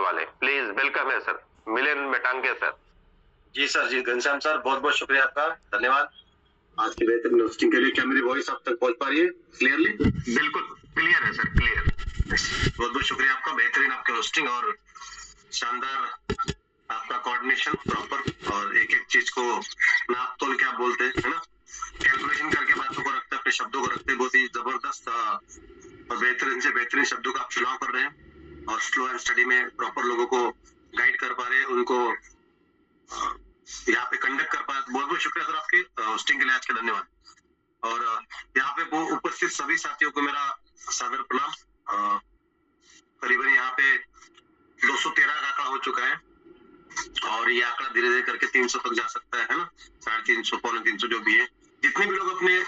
वाले। Please welcome है sir, Milind Metange sir. जी sir, जी Ghanshyam sir, बहुत बहुत शुक्रिया आपका, धन्यवाद आज की बेहतरीन होस्टिंग के लिए। क्या मेरी वॉइस आप तक पहुंच पा रही है क्लियरली? बिल्कुल क्लियर है सर, क्लियर। बहुत बहुत शुक्रिया आपका, बेहतरीन आपके होस्टिंग और शानदार आपका कोऑर्डिनेशन प्रॉपर, और एक एक चीज को नाप तोल के आप बोलते हैं, है ना, कैलकुलेशन करके बातों को रखते, अपने शब्दों को रखते, बहुत ही जबरदस्त और बेहतरीन से बेहतरीन शब्दों का आप चुनाव कर रहे हैं और स्लो एंड स्टडी में प्रॉपर लोगों को गाइड कर पा रहे हैं, उनको यहाँ पे कंडक्ट कर पा रहे। बहुत बहुत शुक्रिया सर आपके होस्टिंग के लिए, आज का धन्यवाद। और यहाँ पे वो उपस्थित सभी साथियों को मेरा सादर प्रणाम। करीबन यहाँ पे 213 का आंकड़ा हो चुका है और ये आंकड़ा धीरे धीरे करके 300 तक जा सकता है ना, 350 पौने 300 जो भी है। जितने भी लोग अपने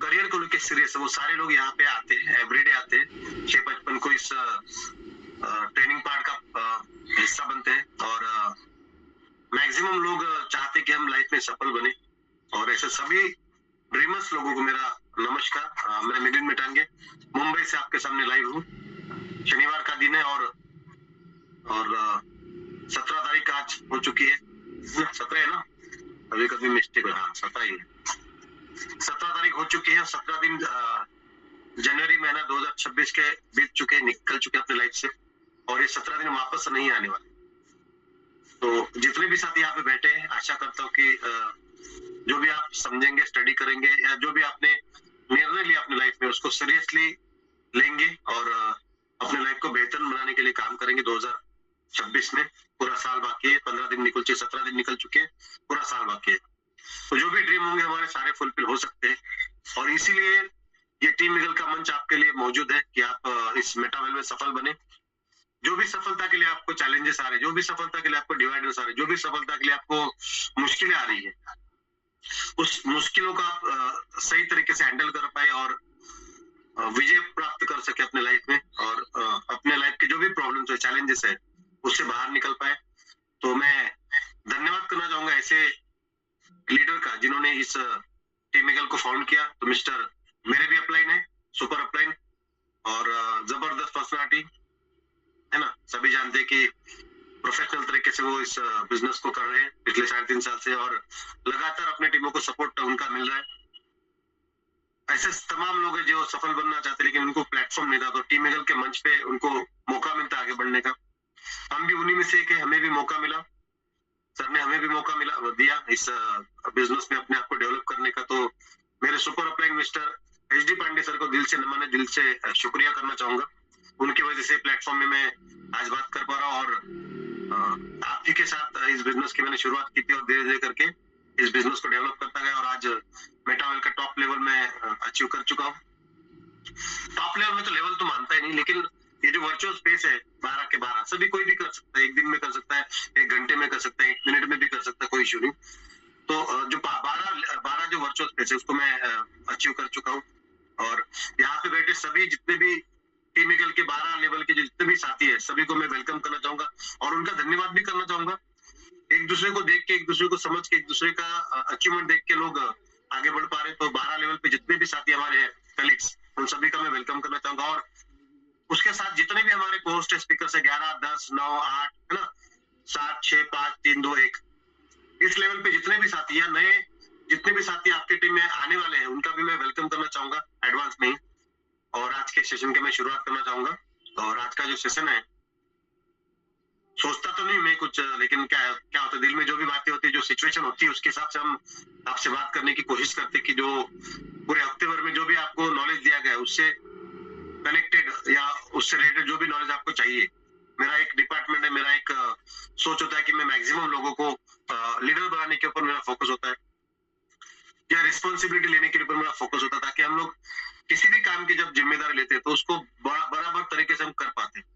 करियर को लेकर सीरियस है वो सारे लोग यहाँ पे आते हैं, एवरीडे आते हैं। 655 को इस ट्रेनिंग पार्ट का हिस्सा बनते हैं और मैक्सिमम लोग चाहते कि हम लाइफ में सफल बने, और ऐसे सभी ड्रीमर्स लोगों को मेरा नमस्कार। मैं मिलिंद मेटांगे मुंबई से आपके सामने लाइव हूँ। शनिवार का दिन है और 17 तारीख आज हो चुकी है, 17 है ना, अभी कभी मिस्टेक हो, हाँ 17 ही है, 17 तारीख हो चुकी है। 17 दिन जनवरी महीना 2026 के बीत चुके, निकल चुके अपने लाइफ से, और ये 17 दिन वापस नहीं आने वाले। तो जितने भी साथी यहाँ पे बैठे हैं, आशा करता हूँ कि जो भी आप समझेंगे, स्टडी करेंगे, या जो भी आपने निर्णय लिया अपनी लाइफ में उसको सीरियसली लेंगे और अपने लाइफ को बेहतर बनाने के लिए काम करेंगे। 2026 में पूरा साल बाकी है, 15 दिन निकल चुके, 17 दिन निकल चुके, पूरा साल बाकी है। तो जो भी ड्रीम होंगे हमारे सारे फुलफिल हो सकते हैं, और इसीलिए ये टीम ईगल का मंच आपके लिए मौजूद है कि आप इस मेटावेल में सफल बने। जो भी सफलता के लिए आपको चैलेंजेस आ रहे, जो भी सफलता के लिए आपको डिवाइडर्स आ रहे, जो भी सफलता के लिए आपको मुश्किलें आ रही है, उस मुश्किलों का आप सही तरीके से हैंडल कर पाए और विजय प्राप्त कर सके अपने लाइफ में, और अपने लाइफ के जो भी प्रॉब्लम्स है, चैलेंजेस है, उससे बाहर निकल पाए। तो मैं धन्यवाद करना चाहूंगा ऐसे लीडर का जिन्होंने इस टीम ईगल को फाउंड किया। तो मिस्टर मेरे भी अपलाइन है, सुपर अपलाइन और जबरदस्त पर्सनालिटी है ना, सभी जानते हैं कि प्रोफेशनल तरीके से वो इस बिजनेस को कर रहे हैं पिछले 3.5 साल से, और लगातार अपने टीमों को सपोर्ट उनका मिल रहा है। ऐसे तमाम लोग हैं जो सफल बनना चाहते लेकिन उनको प्लेटफॉर्म नहीं था, तो टीम ईगल के मंच पे उनको मौका मिलता आगे बढ़ने का। हम भी उन्हीं में से एक है, हमें भी मौका मिला, सर ने हमें भी मौका मिला दिया इस बिजनेस में अपने आप को डेवलप करने का। तो मेरे super upline mister HD Pandey sir को दिल से नमन, दिल से शुक्रिया करना चाहूंगा। उनकी वजह से प्लेटफॉर्म में मैं आज बात कर पा रहा हूँ, और आप ही के साथ इस बिजनेस की मैंने शुरुआत की थी और धीरे धीरे करके इस बिजनेस को डेवलप करता गया, और आज मेटावेल का टॉप लेवल में अचीव कर चुका हूँ। टॉप लेवल में तो लेवल तो मानता ही नहीं, लेकिन ये जो वर्चुअल स्पेस है 12 के 12 सभी कोई भी कर सकता है, एक दिन में कर सकता है, 1 घंटे में कर सकता है, 1 मिनट में भी कर सकता है, कोई इशू नहीं। तो जो 12 जो वर्चुअल स्पेस है उसको मैं अचीव कर चुका हूँ, और यहाँ पे बैठे सभी जितने भी टीम ईगल के 12 लेवल के जितने भी साथी है सभी को मैं वेलकम करना चाहूंगा और उनका धन्यवाद भी करना चाहूंगा। एक दूसरे को देख के, एक दूसरे को समझ के, एक दूसरे का अचीवमेंट देख के लोग आगे बढ़ पा रहे। तो 12 लेवल पे जितने भी साथी हमारे हैं कलीग्स, उन सभी का मैं वेलकम करना चाहूंगा, और उसके साथ जितने भी हमारे होस्ट स्पीकर है 11, 10, 9, 8 है ना, 7, 6, 5, 3, 2, 1, इस लेवल पे जितने भी साथी है, नए जितने भी साथी आपके टीम में आने वाले हैं, उनका भी मैं वेलकम करना चाहूंगा एडवांस में ही। और आज के सेशन की मैं शुरुआत करना चाहूंगा। और आज का जो सेशन है, सोचता तो नहीं मैं कुछ, लेकिन क्या क्या होता है दिल में जो भी बातें होती है, जो सिचुएशन होती है, उसके हिसाब से हम आपसे बात करने की कोशिश करते हैं कि जो पूरे हफ्ते भर में जो भी आपको नॉलेज दिया गया है उससे कनेक्टेड या उससे रिलेटेड जो भी नॉलेज आपको चाहिए। मेरा एक डिपार्टमेंट है, मेरा एक सोच होता है कि मैं मैक्सिमम लोगों को लीडर बनाने के ऊपर मेरा फोकस होता है, या रिस्पॉन्सिबिलिटी लेने के ऊपर मेरा फोकस होता है, ताकि हम लोग किसी भी काम की जब जिम्मेदारी लेते हैं तो उसको बराबर तरीके से हम कर पाते हैं।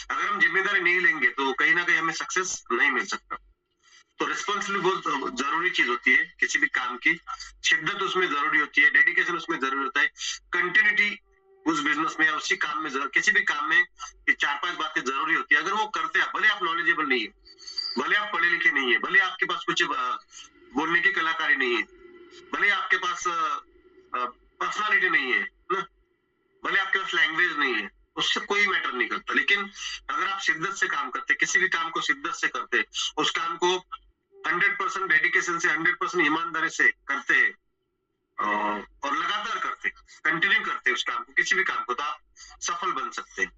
अगर हम जिम्मेदारी नहीं लेंगे तो कहीं ना कहीं हमें सक्सेस नहीं मिल सकता। तो रिस्पॉन्सिबिलिटी बहुत जरूरी चीज होती है किसी भी काम की, शिद्दत उसमें जरूरी होती है, डेडिकेशन उसमें जरूरी होता है, कंटिन्यूटी उस बिजनेस में या उसी काम में, किसी भी काम में ये 4-5 बातें जरूरी होती है। अगर वो करते हैं, भले आप नॉलेजेबल नहीं है, भले आप पढ़े लिखे नहीं है, भले आपके पास कुछ बोलने की कलाकारी नहीं है, भले आपके पास पर्सनालिटी नहीं है ना, भले आपके पास लैंग्वेज नहीं है, उससे कोई मैटर नहीं करता। लेकिन अगर आप शिद्दत से काम करते, किसी भी काम को शिद्दत से करते, उस काम को 100% डेडिकेशन से, 100% ईमानदारी से करते हैं और लगातार करते, कंटिन्यू करते उस काम को, किसी भी काम को, तो आप सफल बन सकते हैं।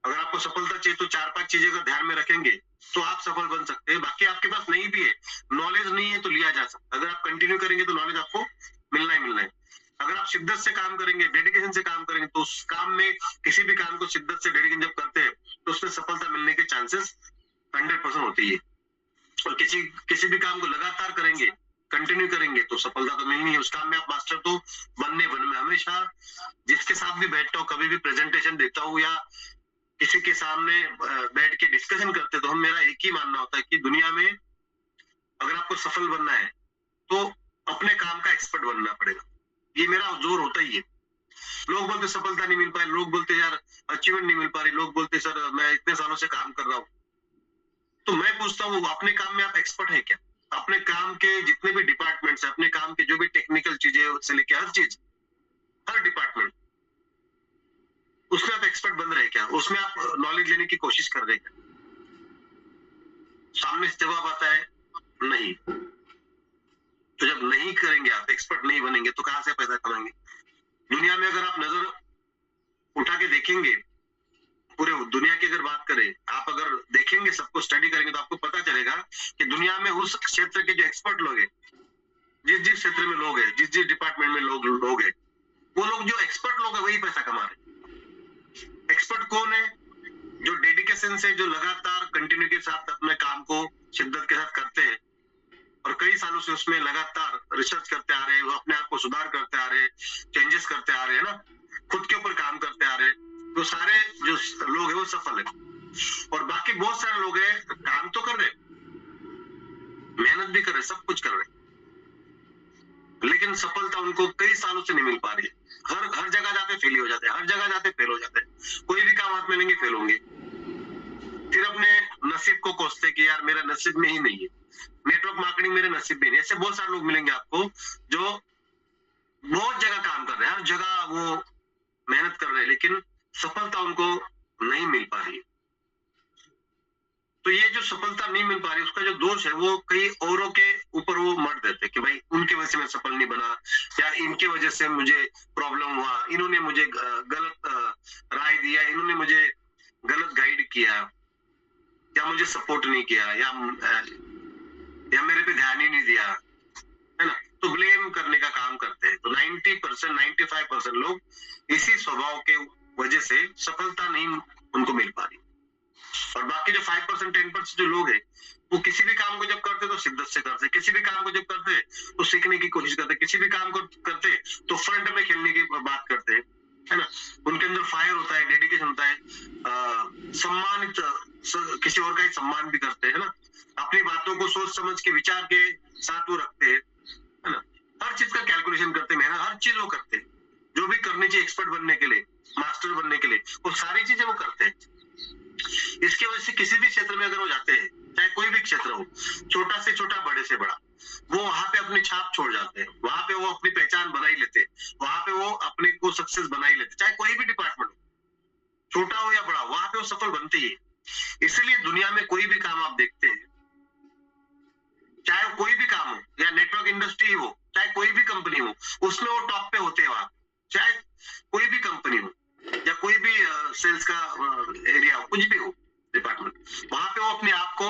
अगर आपको सफलता चाहिए तो 4-5 चीजें अगर ध्यान में रखेंगे तो आप सफल बन सकते हैं। बाकी आपके पास नहीं भी है, नॉलेज नहीं है तो लिया जा सकता है। अगर आप कंटिन्यू करेंगे तो नॉलेज आपको मिलना ही मिलना है। अगर आप शिद्दत से काम करेंगे, डेडिकेशन से काम करेंगे, तो उस काम में, किसी भी काम को शिद्दत से डेडिकेशन जब करते हैं तो उसमें सफलता मिलने के चांसेस 100% होती है। और किसी भी काम को लगातार करेंगे, कंटिन्यू करेंगे तो सफलता तो मिलनी है। उस काम में आप मास्टर तो बनने में, हमेशा जिसके साथ भी बैठता हूँ, कभी भी प्रेजेंटेशन देता हूँ या किसी के सामने बैठ के डिस्कशन करते, तो मेरा एक ही मानना होता है कि दुनिया में अगर आपको सफल बनना है तो अपने काम का एक्सपर्ट बनना पड़ेगा। ये मेरा जोर होता ही है। लोग बोलते सफलता नहीं मिल पाई, लोग बोलते यार अचीवमेंट नहीं मिल पा रही, लोग बोलते सर मैं इतने सालों से काम कर रहा हूँ। तो मैं पूछता हूँ अपने काम में आप एक्सपर्ट है क्या? अपने काम के जितने भी डिपार्टमेंट्स है, अपने काम के जो भी टेक्निकल चीजें से लेके हर चीज, हर डिपार्टमेंट, उसमें आप एक्सपर्ट बन रहे हैं क्या? उसमें आप नॉलेज लेने की कोशिश कर रहे हैं क्या? सामने से जवाब आता है नहीं। तो जब नहीं करेंगे, आप एक्सपर्ट नहीं बनेंगे, तो कहां से पैसा कमाएंगे? दुनिया में अगर आप नजर उठा के देखेंगे, पूरे दुनिया की अगर बात करें, आप अगर देखेंगे, सबको स्टडी करेंगे, तो आपको पता चलेगा कि दुनिया में उस क्षेत्र के जो एक्सपर्ट लोग हैं, जिस क्षेत्र में लोग हैं, जिस डिपार्टमेंट में लोग हैं, वो लोग जो एक्सपर्ट लोग हैं वही पैसा कमा रहे हैं। एक्सपर्ट कौन है? जो डेडिकेशन से, जो लगातार कंटिन्यू के साथ अपने काम को शिद्दत के साथ करते हैं और कई सालों से उसमें लगातार रिसर्च करते आ रहे हैं, वो अपने आप को सुधार करते आ रहे हैं, चेंजेस करते आ रहे हैं ना, खुद के ऊपर काम करते आ रहे हैं, तो सारे जो लोग हैं वो सफल है। और बाकी बहुत सारे लोग हैं, काम तो कर रहे, मेहनत भी कर रहे, सब कुछ कर रहे, लेकिन सफलता उनको कई सालों से नहीं मिल पा रही है। हर जगह जाते फेल हो जाते हैं, हर जगह जाते फेल हो जाते हैं, कोई भी काम हाथ में लेंगे फेल होंगे, फिर अपने नसीब को कोसते कि यार मेरा नसीब में ही नहीं है, नेटवर्क मार्केटिंग मेरे नसीब में नहीं। ऐसे बहुत सारे लोग मिलेंगे आपको जो बहुत जगह काम कर रहे हैं, हर जगह वो मेहनत कर रहे हैं, लेकिन सफलता उनको नहीं मिल पा रही है। तो ये जो सफलता नहीं मिल पा रही, उसका जो दोष है वो कई औरों के ऊपर वो मर देते कि भाई उनकी वजह से मैं सफल नहीं बना, या इनके वजह से मुझे प्रॉब्लम हुआ, इन्होंने मुझे गलत राय दिया, इन्होंने मुझे गलत गाइड किया, या मुझे सपोर्ट नहीं किया, या मेरे पे ध्यान ही नहीं दिया, है ना। तो ब्लेम करने का काम करते हैं। तो 90%, 95% लोग इसी स्वभाव के वजह से सफलता नहीं उनको मिल पा रही। और बाकी जो 5%, 10% जो लोग हैं, वो किसी भी काम को जब करते तो शिद्दत से करते, किसी भी काम को जब करते तो सीखने की कोशिश करते, किसी भी काम को करते तो फ्रंट में खेलने की बात करते हैं, है ना। उनके अंदर फायर होता है, डेडिकेशन होता है, सम्मानित, किसी और का ही सम्मान भी करते हैं ना, अपनी बातों को सोच समझ के, विचार के साथ वो रखते हैं, है ना। हर चीज का कैलकुलेशन करते हैं, मेहनत हर चीज वो करते हैं, जो भी करनी चाहिए एक्सपर्ट बनने के लिए, मास्टर बनने के लिए, वो सारी चीजें वो करते हैं। इसकी वजह से किसी भी क्षेत्र में अगर वो जाते हैं, चाहे कोई भी क्षेत्र हो, छोटा से छोटा, बड़े से बड़ा, वो वहां पे अपनी छाप छोड़ जाते हैं, वहां पे वो अपनी पहचान बना ही लेते हैं, वहां पे वो अपने को सक्सेस बना ही लेते, चाहे कोई भी डिपार्टमेंट हो, छोटा हो या बड़ा, वहां पे वो सफल बनते ही है। इसलिए दुनिया में कोई भी काम आप देखते हैं, चाहे कोई भी काम हो, या नेटवर्क इंडस्ट्री हो, चाहे कोई भी कंपनी हो, उसमें वो टॉप पे होते हैं वहां, चाहे कोई भी कंपनी हो, या कोई भी सेल्स का एरिया हो, कुछ भी हो डिपार्टमेंट, वहां पे वो अपने आप को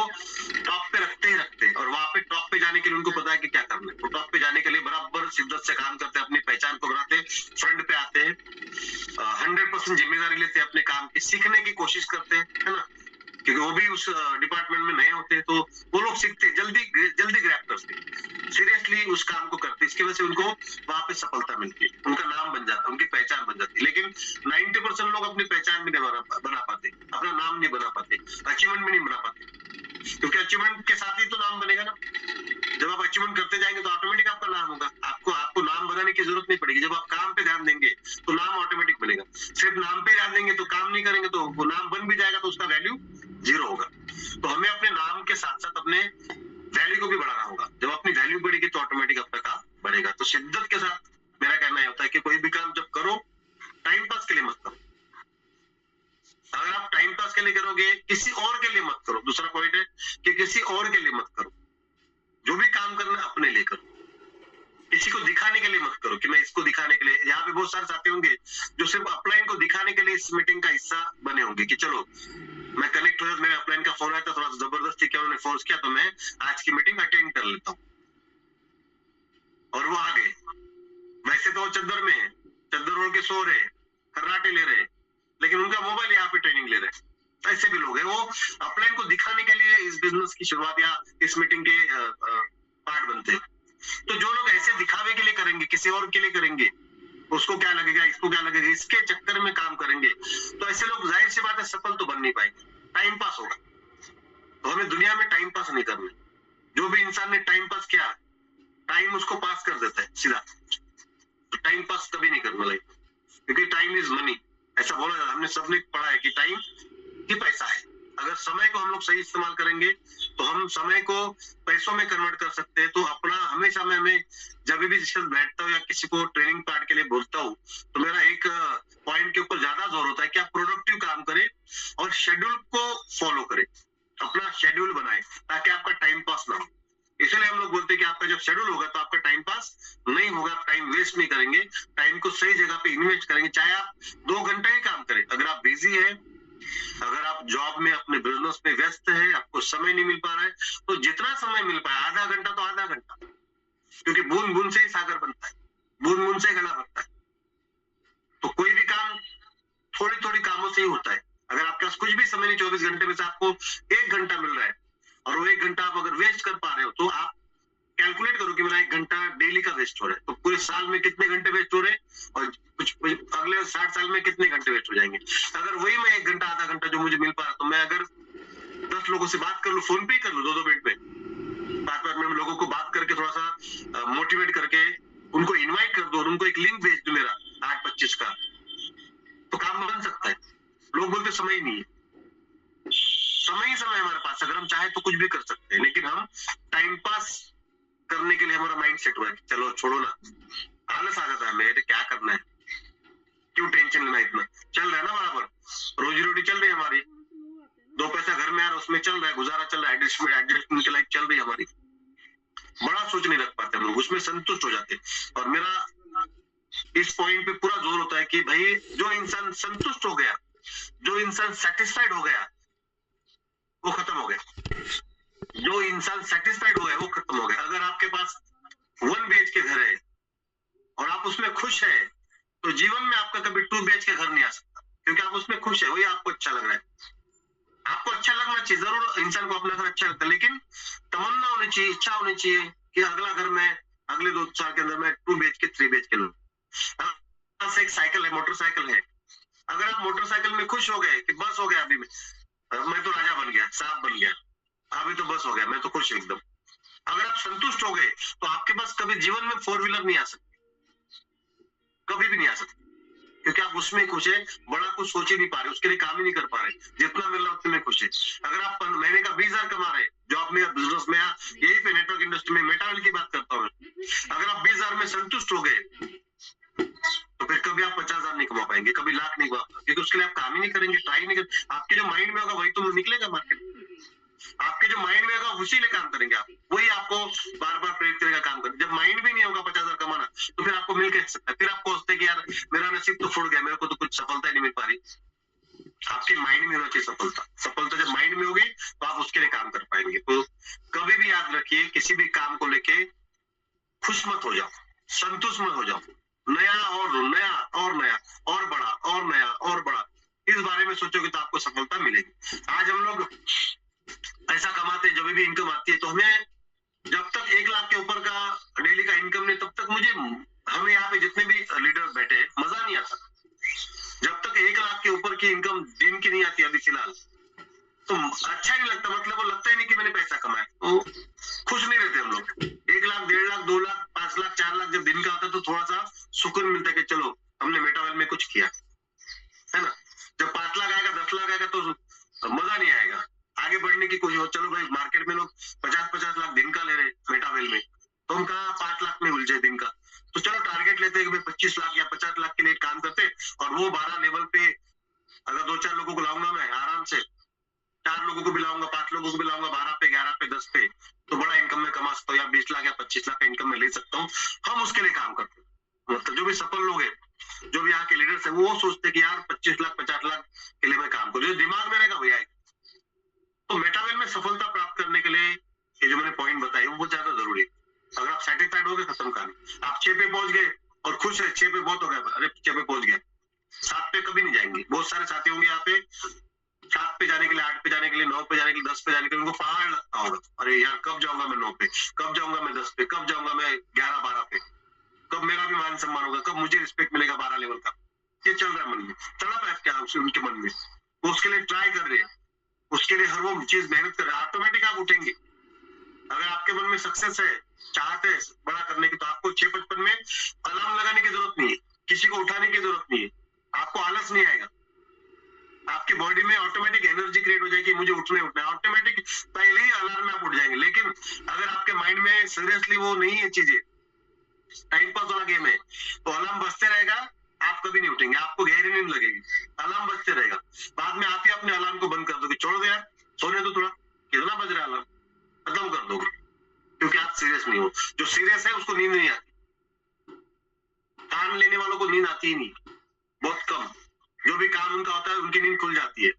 टॉप पे रखते ही रखते हैं। और वहां पे टॉप पे जाने के लिए उनको पता है कि क्या करना है। वो टॉप पे जाने के लिए बराबर शिद्दत से काम करते हैं, अपनी पहचान को बनाते हैं, फ्रंट पे आते हैं, 100% जिम्मेदारी लेते हैं अपने काम की, सीखने की कोशिश करते हैं, है ना, क्योंकि वो भी उस डिपार्टमेंट में नए होते हैं, तो वो लोग सीखते, जल्दी ग्रैब करते, सीरियसली उस काम को करते, इसकी वजह से उनको वहां पे सफलता मिलती है, उनका नाम बन जाता है, उनकी पहचान बन जाती है। लेकिन 90% लोग अपनी पहचान भी नहीं बना पाते, अपना नाम नहीं बना पाते, अचीवमेंट भी नहीं बना पाते, क्योंकि अचीवमेंट के साथ ही तो नाम बनेगा ना। जब आप अचीवमेंट करते जाएंगे तो ऑटोमेटिक आपका नाम होगा, आपको नाम बनाने की जरूरत नहीं पड़ेगी। जब आप काम पे ध्यान देंगे तो नाम ऑटोमेटिक बनेगा। सिर्फ नाम पे ध्यान देंगे तो काम नहीं करेंगे तो वो नाम बन भी जाएगा तो उसका वैल्यू जीरो होगा। तो हमें अपने नाम के साथ साथ अपने वैल्यू को भी बढ़ाना होगा। जब अपनी वैल्यू बढ़ेगी तो ऑटोमेटिक आपका काम बढ़ेगा। तो शिद्दत के साथ मेरा कहना है होता है कि कोई भी काम जब करो, टाइम पास के लिए मत करो, किसी और के लिए मत करो। दूसरा पॉइंट है कि किसी और के लिए मत करो। जो भी काम करना है अपने लिए करो, किसी को दिखाने के लिए मत करो कि मैं इसको दिखाने के लिए। यहाँ पे बहुत सारे साथी होंगे जो सिर्फ अपलाइन को दिखाने के लिए इस मीटिंग का हिस्सा बने होंगे कि चलो मैं कनेक्ट हो जाता, मेरे अपलाइन का फोन आया था, थोड़ा सा जबरदस्ती क्या उन्होंने फोर्स किया तो मैं आज की मीटिंग अटेंड कर लेता हूँ, और वो आ गए। वैसे तो वो चद्दर में है, चद्दर ओढ़ के सो रहे, खर्राटे ले रहे, लेकिन उनका मोबाइल यहाँ पे ट्रेनिंग ले रहे। ऐसे भी लोग हैं, वो अपलाइन को दिखाने के लिए इस बिजनेस की शुरुआत या इस मीटिंग के पार्ट बनते हैं। तो जो लोग ऐसे दिखावे के लिए करेंगे, किसी और के लिए करेंगे, उसको क्या लगेगा, इसको क्या लगेगा, इसके चक्कर में काम करेंगे, तो ऐसे लोग जाहिर सी बात है सफल तो बन नहीं पाएंगे, टाइम पास होगा। तो हमें दुनिया में टाइम पास नहीं करना। जो भी इंसान ने टाइम पास किया, टाइम उसको पास कर देता है सीधा। तो टाइम पास कभी नहीं करना लाइफ, क्योंकि टाइम इज मनी, ऐसा बोला जाता है। हमने सबने पढ़ा है कि टाइम ही पैसा है। अगर समय को हम लोग सही इस्तेमाल करेंगे तो हम समय को पैसों में कन्वर्ट कर सकते हैं। तो अपना हमेशा मैं जब भी बैठता हूँ या किसी को ट्रेनिंग पार्ट के लिए बोलता हूँ तो मेरा एक पॉइंट के ऊपर ज्यादा जोर होता है कि आप प्रोडक्टिव काम करें और शेड्यूल को फॉलो करें, अपना शेड्यूल बनाए ताकि आपका टाइम पास ना हो। इसलिए हम लोग बोलते हैं कि आपका जब शेड्यूल होगा तो आपका टाइम पास नहीं होगा, टाइम वेस्ट नहीं करेंगे, टाइम को सही जगह पे इन्वेस्ट करेंगे। चाहे आप 2 घंटे ही काम करें, अगर आप बिजी है, अगर आप जॉब में अपने बिजनेस में व्यस्त है, आपको समय नहीं मिल पा रहा है, तो जितना समय मिल पाए, आधा घंटा तो आधा घंटा, क्योंकि बूंद बूंद से ही सागर बनता है, बूंद बूंद से गला बनता है। तो कोई भी काम थोड़ी थोड़ी कामों से ही होता है। अगर आपके पास कुछ भी समय नहीं, 24 घंटे में से आपको 1 घंटा मिल रहा है और वो 1 घंटा आप अगर वेस्ट कर पा रहे हो तो आप कैलकुलेट करो कि मेरा 1 घंटा डेली का वेस्ट हो रहा है, तो पूरे साल में कितने घंटे वेस्ट हो रहे हैं और कुछ अगले 60 साल में कितने घंटे वेस्ट हो जाएंगे। अगर वही मैं 1 घंटा आधा घंटा जो मुझे मिल पा रहा, तो मैं अगर 10 लोगों से बात कर लूं, फोन पे कर लूं 2-2 मिनट में, 5-5 मिनट में लोगों को बात करके थोड़ा सा मोटिवेट करके उनको इन्वाइट कर दो और उनको एक लिंक भेज दो मेरा 8:25 का, तो काम बन सकता है। लोग बोलते समय ही नहीं है, समय ही समय हमारे पास, अगर हम चाहे तो कुछ भी कर सकते हैं, लेकिन हम टाइम पास करने के लिए हमारा माइंड सेट हुआ है कि चलो छोड़ो ना, आलस आ जाता है हमें, क्या करना है, क्यों टेंशन लेना, इतना चल रहा है ना बराबर, रोजी रोटी चल रही है हमारी, 2 पैसा घर में आ रहा उसमें चल रहा है, गुजारा चल रहा है, एडजस्टमेंट की लाइफ चल रही है हमारी। बड़ा सोच नहीं रख पाते हम लोग, उसमें संतुष्ट हो जाते। और मेरा इस पॉइंट पे पूरा जोर होता है कि भाई जो इंसान संतुष्ट हो गया, जो इंसान सेटिस्फाइड हो गया, वो खत्म हो गया। जो इंसान सेटिस्फाइड हो गया वो खत्म हो गया। अगर आपके पास 1 BHK घर है और आप उसमें खुश है, तो जीवन में आपका कभी 2 BHK घर नहीं आ सकता, क्योंकि आप उसमें खुश है, वही आपको अच्छा लग रहा है। आपको अच्छा लगना चाहिए, जरूर इंसान को अपना घर अच्छा लगता है, लेकिन तमन्ना होनी चाहिए, इच्छा होनी चाहिए कि अगला घर में अगले 2 साल के अंदर मैं 2 BHK 3 BHK लूं। एक साइकिल है, मोटरसाइकिल है, अगर आप मोटरसाइकिल में खुश हो गए कि बस हो गया, अभी मैं तो राजा बन गया, साहब बन गया, अभी तो बस हो गया, मैं तो खुश हूं एकदम, अगर आप संतुष्ट हो गए तो आपके पास कभी जीवन में 4 व्हीलर नहीं आ सकती, कभी भी नहीं आ सकती, क्योंकि आप उसमें खुश है, बड़ा कुछ सोच ही नहीं पा रहे, उसके लिए काम ही नहीं कर पा रहे, जितना मिल रहा है उतने में खुश है। अगर आप महीने का 20,000 कमा रहे जॉब में या बिजनेस में या यही पे नेटवर्क इंडस्ट्री में, मेटावेल की बात करता हूँ, अगर आप 20,000 में संतुष्ट हो गए तो फिर कभी आप 50,000 नहीं कमा पाएंगे, कभी लाख नहीं कमा पाएंगे, क्योंकि उसके लिए आप काम ही नहीं करेंगे, ट्राई नहीं करेंगे। आपके जो माइंड में होगा वही तो निकलेगा मार्केट, आपके जो माइंड में होगा उसी लिए काम करेंगे आप, वही आपको बार बार प्रेरित करेगा काम करने। जब माइंड में नहीं होगा 50,000 कमाना, तो फिर आपको मिल कैसे सकता है, फिर आपको सोचते कि यार मेरा नसीब तो फूट गया, मेरे को तो कुछ सफलता नहीं मिल पा रही। आपके माइंड में होना चाहिए सफलता जब माइंड में होगी तो आप उसके लिए काम कर पाएंगे। तो कभी भी याद रखिए, किसी भी काम को लेके खुश मत हो जाओ, संतुष्ट मत हो जाओ, नया और नया और नया और बड़ा और नया और बड़ा, इस बारे में सोचोगे तो आपको सफलता मिलेगी। आज हम लोग पैसा कमाते, जब भी इनकम आती है, तो हमें जब तक 1 लाख के ऊपर का डेली का इनकम नहीं, तब तक हमें यहाँ पे जितने भी लीडर बैठे हैं मजा नहीं आता। जब तक 1 लाख के ऊपर की इनकम दिन की नहीं आती अभी फिलहाल, तो अच्छा नहीं लगता, मतलब वो लगता ही नहीं कि मैंने पैसा कमाया, तो खुश नहीं रहते हम लोग। 1 लाख, 1.5 लाख, 2 लाख, 5 लाख, 4 लाख जब दिन का होता है तो थोड़ा सा सुकून मिलता है कि चलो हमने मेटावेल में कुछ किया, है ना। जब 5 लाख आएगा, 10 लाख आएगा तो मजा नहीं आएगा, आगे बढ़ने की कोशिश हो, चलो भाई मार्केट में लोग 50-50 लाख दिन का ले रहे मेटावेल में, तो हम कहा 5 लाख में उलझे दिन का, तो चलो टारगेट लेते हैं कि 25 लाख या 50 लाख के लिए काम करते, और वो 12 लेवल पे अगर 2-4 लोगों को लाऊंगा मैं आराम से लोगों को भी लाऊंगा, 5 लोगों को भी लाऊंगा, 12 पे, 11 पे, 10 पे, तो बड़ा इनकम में कमा सकता हूँ, या 20 लाख या 25 लाख का इनकम में ले सकता हूँ। हम उसके लिए काम करते हैं। मतलब जो भी सफल लोग हैं, जो भी यहाँ के लीडर्स हैं, वो सोचते हैं कि यार 25 लाख 50 लाख के लिए मैं काम करूँ, जो दिमाग में रहेगा भैया। तो मेटावेल में सफलता प्राप्त करने के लिए ये जो मैंने पॉइंट बताई वो बहुत ज्यादा जरूरी है। अगर आप सेटिस्फाइड हो गए, खत्म कहानी। आप 6 पे पहुंच गए और खुश है, 6 पे बहुत हो गया, अरे 6 पे पहुंच गए, 7 पे कभी नहीं जाएंगे। बहुत सारे साथी होंगे यहाँ पे 7 पे जाने के लिए, 8 पे जाने के लिए, 9 पे जाने के लिए, 10 पे जाने के लिए उनको पहाड़ लगता होगा। अरे यार कब जाऊंगा मैं 9 पे, कब जाऊंगा मैं 10 पे, कब जाऊंगा मैं 11 12 पे, कब मेरा भी मान सम्मान होगा, कब मुझे रिस्पेक्ट मिलेगा 12 लेवल का। ये चल रहा है मन में, तड़प है क्या उनके मन में, वो उसके लिए ट्राई कर रहे हैं, उसके लिए हर वो चीज मेहनत कर रहे हैं। ऑटोमेटिक आप उठेंगे। अगर आपके मन में सक्सेस है, चाहते हैं बड़ा करने की, तो आपको 6:55 में अलार्म लगाने की जरूरत नहीं है, किसी को उठाने की जरूरत नहीं है, आपको आलस नहीं आएगा। आपकी बॉडी में ऑटोमेटिक एनर्जी क्रिएट हो जाएगी, मुझे उठना है, ऑटोमेटिक पहले ही अलार्म में आप उठ जाएंगे। लेकिन अगर आपके माइंड में सीरियसली वो नहीं है चीजें, टाइम पास वाला गेम है, तो अलार्म बजते रहेगा, आप कभी नहीं उठेंगे, आपको गहरी नींद लगेगी, अलार्म बजते रहेगा। बाद में आप ही अपने अलार्म को बंद कर दोगे, छोड़ दो यार, सोने दो थोड़ा, कितना बज रहा है अलार्म, खत्म कर दोगे, क्योंकि आप सीरियस नहीं हो। जो सीरियस है उसको नींद नहीं आती, काम लेने वालों को नींद आती ही नहीं, बहुत कम। जो भी काम उनका होता है उनकी नींद खुल जाती है,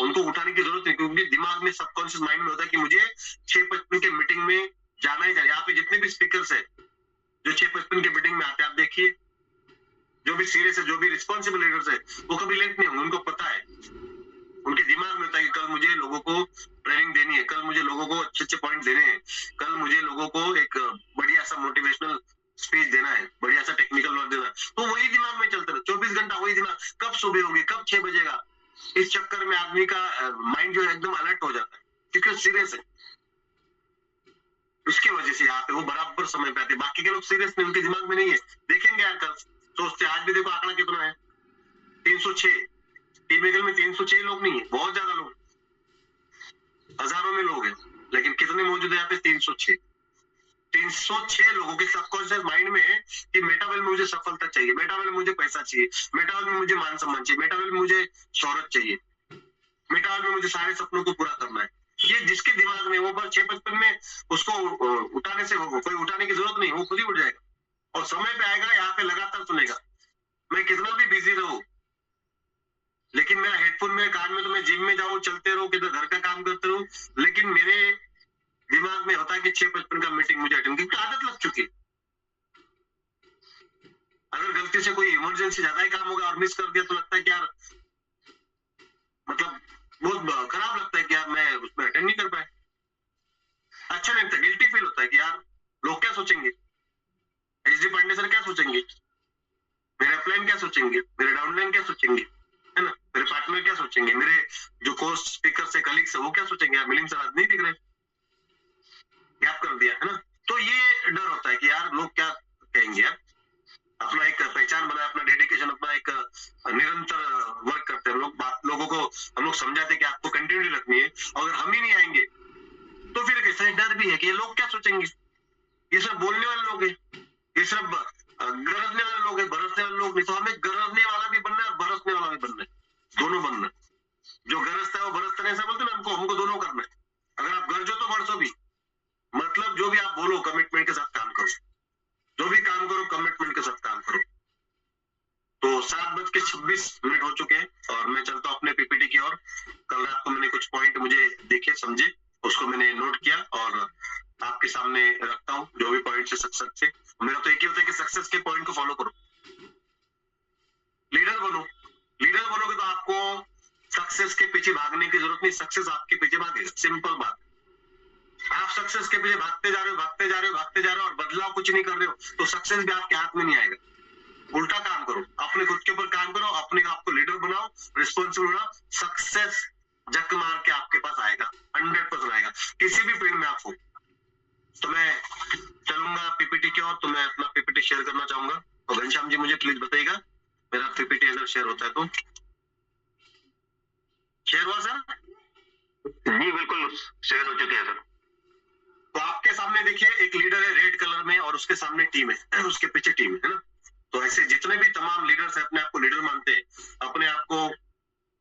उनको उठाने की जरूरत नहीं, क्योंकि दिमाग में सबकॉन्शियस माइंड में होता है कि मुझे 6:55 के मीटिंग में जाना ही जाना। यहाँ पे जितने भी स्पीकर्स है जो 6:55 के मीटिंग में आते हैं, आप देखिए, जो भी सीरियस है, जो भी रिस्पॉन्सिबल लीडर्स है, वो कभी लेट नहीं होंगे, उनको पता है, उनके दिमाग में होता है कि कल मुझे लोगों को ट्रेनिंग देनी है, कल मुझे लोगों को अच्छे अच्छे पॉइंट देने हैं, कल मुझे लोगों को एक बढ़िया सा मोटिवेशनल स्पीच देना है, बढ़िया सा टेक्निकल नॉलेज देना है। तो वही दिमाग में चलता है 24 घंटा, वही दिमाग, कब सुबह होगी, कब 6 बजेगा, इस चक्कर में आदमी का माइंड जो है एकदम अलर्ट हो जाता है, क्योंकि वो सीरियस है। उसकी वजह से यहाँ पे वो बराबर समय पे आते। बाकी के लोग सीरियस नहीं, उनके दिमाग में नहीं है। देखेंगे यार कल सोचते, आज भी देखो आंकड़ा कितना है, 306। टीम ईगल में 306 लोग नहीं है, बहुत ज्यादा लोग, हजारों में लोग हैं, लेकिन कितने मौजूद है यहाँ पे, 306। 306 लोगों के सबकॉन्शियस माइंड में है कि मेटावेल में मुझे सफलता चाहिए, मेटावेल में मुझे पैसा चाहिए, मेटावेल में मुझे मान सम्मान चाहिए, मेटावेल में मुझे शोहरत चाहिए, मेटावेल में मुझे सारे सपनों को पूरा करना है। ये जिसके दिमाग में, वो बस 6:55 में उसको उठाने से कोई उठाने की जरूरत नहीं, वो खुद ही उठ जाएगा और समय पे आएगा, यहाँ पे लगातार सुनेगा। मैं कितना भी बिजी रहूं, लेकिन मेरा हेडफोन मेरे कान में, तो मैं जिम में जाऊं, चलते रहूं, किधर घर का काम करते रहूं, लेकिन मेरे दिमाग में होता है कि 6:55 का मीटिंग मुझे अटेंड, क्योंकि आदत लग चुकी है। अगर गलती से कोई इमरजेंसी ज्यादा ही काम होगा और मिस कर दिया, तो लगता है कि यार, मतलब बहुत खराब लगता है कि यार मैं उसमें अटेंड नहीं कर पाया, अच्छा नहीं लगता, गिल्टी फील होता है कि यार लोग क्या सोचेंगे, एचडी पांडे सर क्या सोचेंगे, मेरे अपलाइन क्या सोचेंगे, मेरे डाउनलाइन क्या सोचेंगे, है ना, मेरे पार्टनर क्या सोचेंगे, मेरे जो कोर्स स्पीकर से कलीग्स है वो क्या सोचेंगे, यार मिलिंद सर आज नहीं दिख रहे, गैप कर दिया, है ना। तो ये डर होता है कि यार लोग क्या कहेंगे। यार अपना एक पहचान बनाए, अपना डेडिकेशन, अपना एक निरंतर वर्क करते हैं लोग, बात लोगों को हम लोग समझाते हैं कि आपको कंटिन्यूटी रखनी है। अगर हम ही नहीं आएंगे तो फिर कैसा है, डर भी है कि ये लोग क्या सोचेंगे, ये सब बोलने वाले लोग हैं, ये सब गरजने वाले लोग हैं, बरसने वाले लोग नहीं। तो हमें गरजने वाला भी बनना है और बरसने वाला भी बनना है, दोनों बनना है। जो गरजता है वो बरसता नहीं, ऐसा बोलते ना, हमको दोनों करना है। अगर आप गरजो तो बरसो भी, मतलब जो भी आप बोलो कमिटमेंट के साथ काम करो, जो भी काम करो कमिटमेंट के साथ काम करो। तो 7:26 हो चुके हैं और मैं चलता हूँ अपने पीपीटी की ओर। कल रात को मैंने कुछ पॉइंट मुझे देखे, समझे, उसको मैंने नोट किया और आपके सामने रखता हूँ, जो भी पॉइंट है सक्सेस से। मेरा तो एक ही होता है कि सक्सेस के पॉइंट को फॉलो करो, लीडर बनो। लीडर बनोगे तो आपको सक्सेस के पीछे भागने की जरूरत नहीं, सक्सेस आपके पीछे भागेगा, सिंपल बात। आप सक्सेस के पीछे भागते जा रहे हो, भागते जा रहे हो, भागते जा रहे हो और बदलाव कुछ नहीं कर रहे हो, तो सक्सेस भी आपके हाथ में नहीं आएगा। उल्टा काम करो, अपने खुद के ऊपर काम करो, अपने आप को लीडर बनाओ, रिस्पॉन्सिबल बनाओ, सक्सेस जक मार के आपके पास आएगा, 100% आएगा, किसी भी फील्ड में आप हो। तो मैं चलूंगा पीपीटी की ओर, तो मैं अपना पीपीटी शेयर करना चाहूंगा। और घनश्याम जी मुझे प्लीज बताइएगा मेरा पीपीटी अगर शेयर होता है तो। शेयर हुआ सर? जी बिल्कुल शेयर हो चुके हैं सर। तो आपके सामने देखिए एक लीडर है रेड कलर में और उसके सामने टीम है, उसके पीछे टीम है ना। तो ऐसे जितने भी तमाम लीडर्स है, अपने आप को लीडर मानते हैं, अपने आप को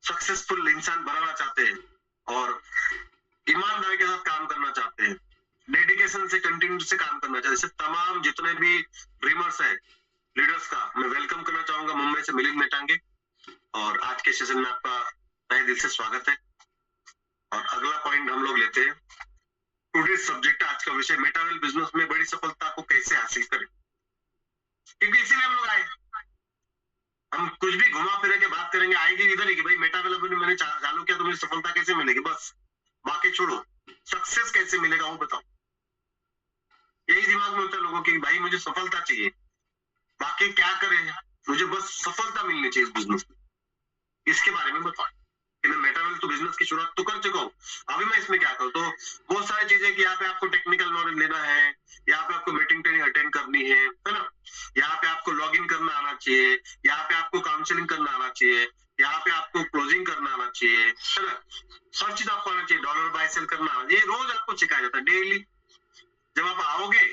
सक्सेसफुल इंसान बनाना चाहते हैं और ईमानदारी के साथ काम करना चाहते हैं, डेडिकेशन से कंटिन्यू से काम करना चाहते हैं, ऐसे तमाम जितने भी ड्रीमर्स है लीडर्स का मैं वेलकम करना चाहूंगा मुंबई से मिलिंद मेटांगे। और आज के सेशन में आपका तहे दिल से स्वागत है। और अगला पॉइंट हम लोग लेते हैं, टुडे सब्जेक्ट, आज का विषय मेटावेल बिजनेस में बड़ी सफलता को कैसे हासिल करें, क्योंकि इसीलिए हम लोग आए। हम कुछ भी घुमा फिर के बात करेंगे, आएगी इधर ही कि भाई मेटावेल मैंने चालू किया तो मुझे सफलता कैसे मिलेगी, बस बाकी छोड़ो, सक्सेस कैसे मिलेगा वो बताओ। यही दिमाग में होता है लोगों की, भाई मुझे सफलता चाहिए, बाकी क्या करें, मुझे बस सफलता मिलनी चाहिए इस बिजनेस में, इसके बारे में बताओ कि मैं मेटावेल तो बिजनेस की शुरुआत तो कर चुका हूँ, अभी मैं इसमें क्या करूँ। तो बहुत सारी चीजें कि यहाँ पे आपको टेक्निकल नॉलेज लेना है, यहाँ पे आपको मीटिंग ट्रेनिंग अटेंड करनी है ना, यहाँ पे आपको लॉग इन करना आना चाहिए, यहाँ पे आपको काउंसलिंग करना आना चाहिए, यहाँ पे आपको क्लोजिंग करना आना चाहिए, है ना, हर चीज आपको आना चाहिए, डॉलर बाय सेल करना, ये रोज आपको सिखाया जाता है डेली। जब आप आओगे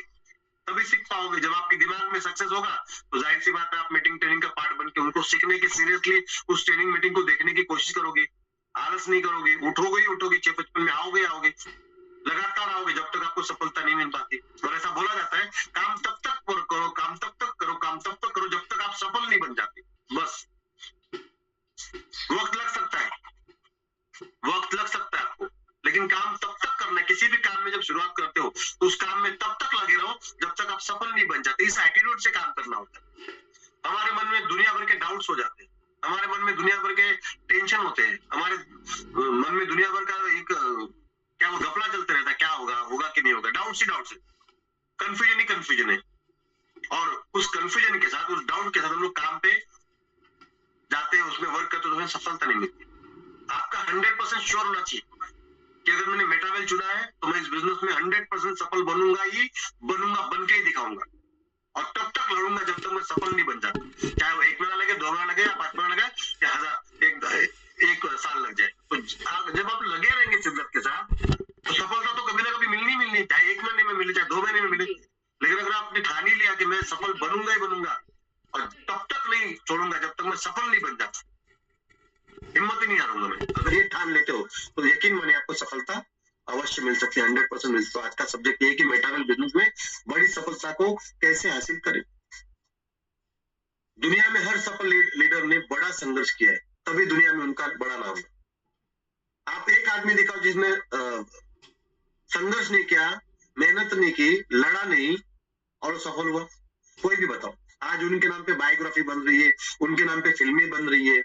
तभी सीख पाओगे, जब आपके दिमाग में सक्सेस होगा तो जाहिर सी बात है आप मीटिंग ट्रेनिंग का पार्ट बन के उनको सीखने की सीरियसली उस ट्रेनिंग मीटिंग को देखने की कोशिश करोगे, आलस नहीं करोगे, उठोगे ही उठोगे, 6:55 में आओगे आओगे, लगातार आओगे जब तक आपको सफलता नहीं मिल पाती। और ऐसा बोला जाता है काम तब तक करो, काम तब तक करो, काम तब तक करो जब तक आप सफल नहीं बन जाते। बस वक्त लग सकता है, वक्त लग सकता है आपको, लेकिन काम तब तक करना है। किसी भी काम में जब शुरुआत करते हो तो उस काम में तब तक लगे रहो जब तक आप सफल नहीं बन जाते। इस एटीट्यूड से काम करना होता है। हमारे मन में दुनिया भर के डाउट्स हो जाते हैं, हमारे मन में दुनिया भर के टेंशन होते हैं, हमारे मन में दुनिया भर का एक क्या वो घपला चलते रहता है, क्या होगा, होगा कि नहीं होगा, डाउट्स ही डाउट्स है, कंफ्यूजन ही कंफ्यूजन है। और उस कंफ्यूजन के साथ, उस डाउट के साथ हम लोग काम पे जाते हैं, उसमें वर्क करते हैं तो हमें सफलता नहीं मिलती। आपका 100% श्योर होना चाहिए कि अगर मैंने मेटावेल चुना है तो मैं इस बिजनेस में 100% सफल बनूंगा ही बनूंगा, बन के ही दिखाऊंगा। और तब तक लड़ूंगा जब तक मैं सफल नहीं बन जाता, चाहे वो 1 महीना लगे, 2 महीना लगे, या 5 महीना लगे, या 1 साल लग जाए। तो जब आप लगे रहेंगे शिद्दत के साथ तो सफलता तो कभी ना कभी मिलनी मिलनी, चाहे 1 महीने में मिले, चाहे 2 महीने में मिले। लेकिन अगर आपने ठान ही लिया कि मैं सफल बनूंगा ही बनूंगा और तब तक नहीं छोड़ूंगा जब तक मैं सफल नहीं बन जाता, हिम्मत ही नहीं हारूंगा मैं, अगर ये ठान लेते हो तो यकीन माने आपको सफलता अवश्य मिल सकती है, 100% मिल सकती है। आज का सब्जेक्ट ये है कि मेटावेल बिजनेस में बड़ी सफलता को कैसे हासिल करें। दुनिया में हर सफल लीडर ने बड़ा संघर्ष किया है, तभी दुनिया में उनका बड़ा नाम है। आप एक आदमी दिखाओ जिसने संघर्ष नहीं किया, मेहनत नहीं की, लड़ा नहीं और सफल हुआ, कोई भी बताओ। आज उनके नाम पे बायोग्राफी बन रही है, उनके नाम पे फिल्में बन रही है,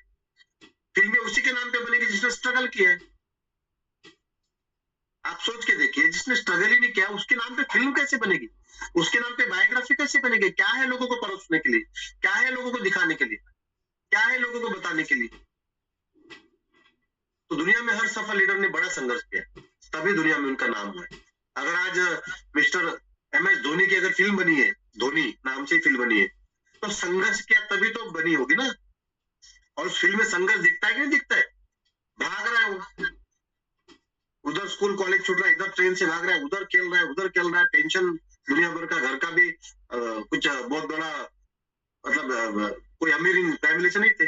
फिल्में उसी के नाम पे बनेगी जिसने स्ट्रगल किया है। आप सोच के देखिए, जिसने स्ट्रगल ही नहीं किया उसके नाम पे फिल्म कैसे बनेगी, उसके नाम पे बायोग्राफी कैसे बनेगी। क्या है लोगों को परोसने के लिए, क्या है लोगों को दिखाने के लिए, क्या है लोगों को बताने के लिए। तो दुनिया में हर सफल लीडर ने बड़ा संघर्ष किया, तभी दुनिया में उनका नाम हुआ है। अगर आज मिस्टर MS धोनी की अगर फिल्म बनी है, धोनी नाम से ही फिल्म बनी है, तो संघर्ष किया तभी तो बनी होगी ना। और उस फिल्म में संघर्ष दिखता है कि नहीं दिखता है, भाग रहा है वो, उधर स्कूल कॉलेज छूट रहा है, इधर ट्रेन से भाग रहा है, उधर खेल रहा है, उधर खेल रहा है, टेंशन दुनिया भर का, घर का भी कुछ बहुत बड़ा, मतलब कोई अमीर फैमिली से नहीं थे,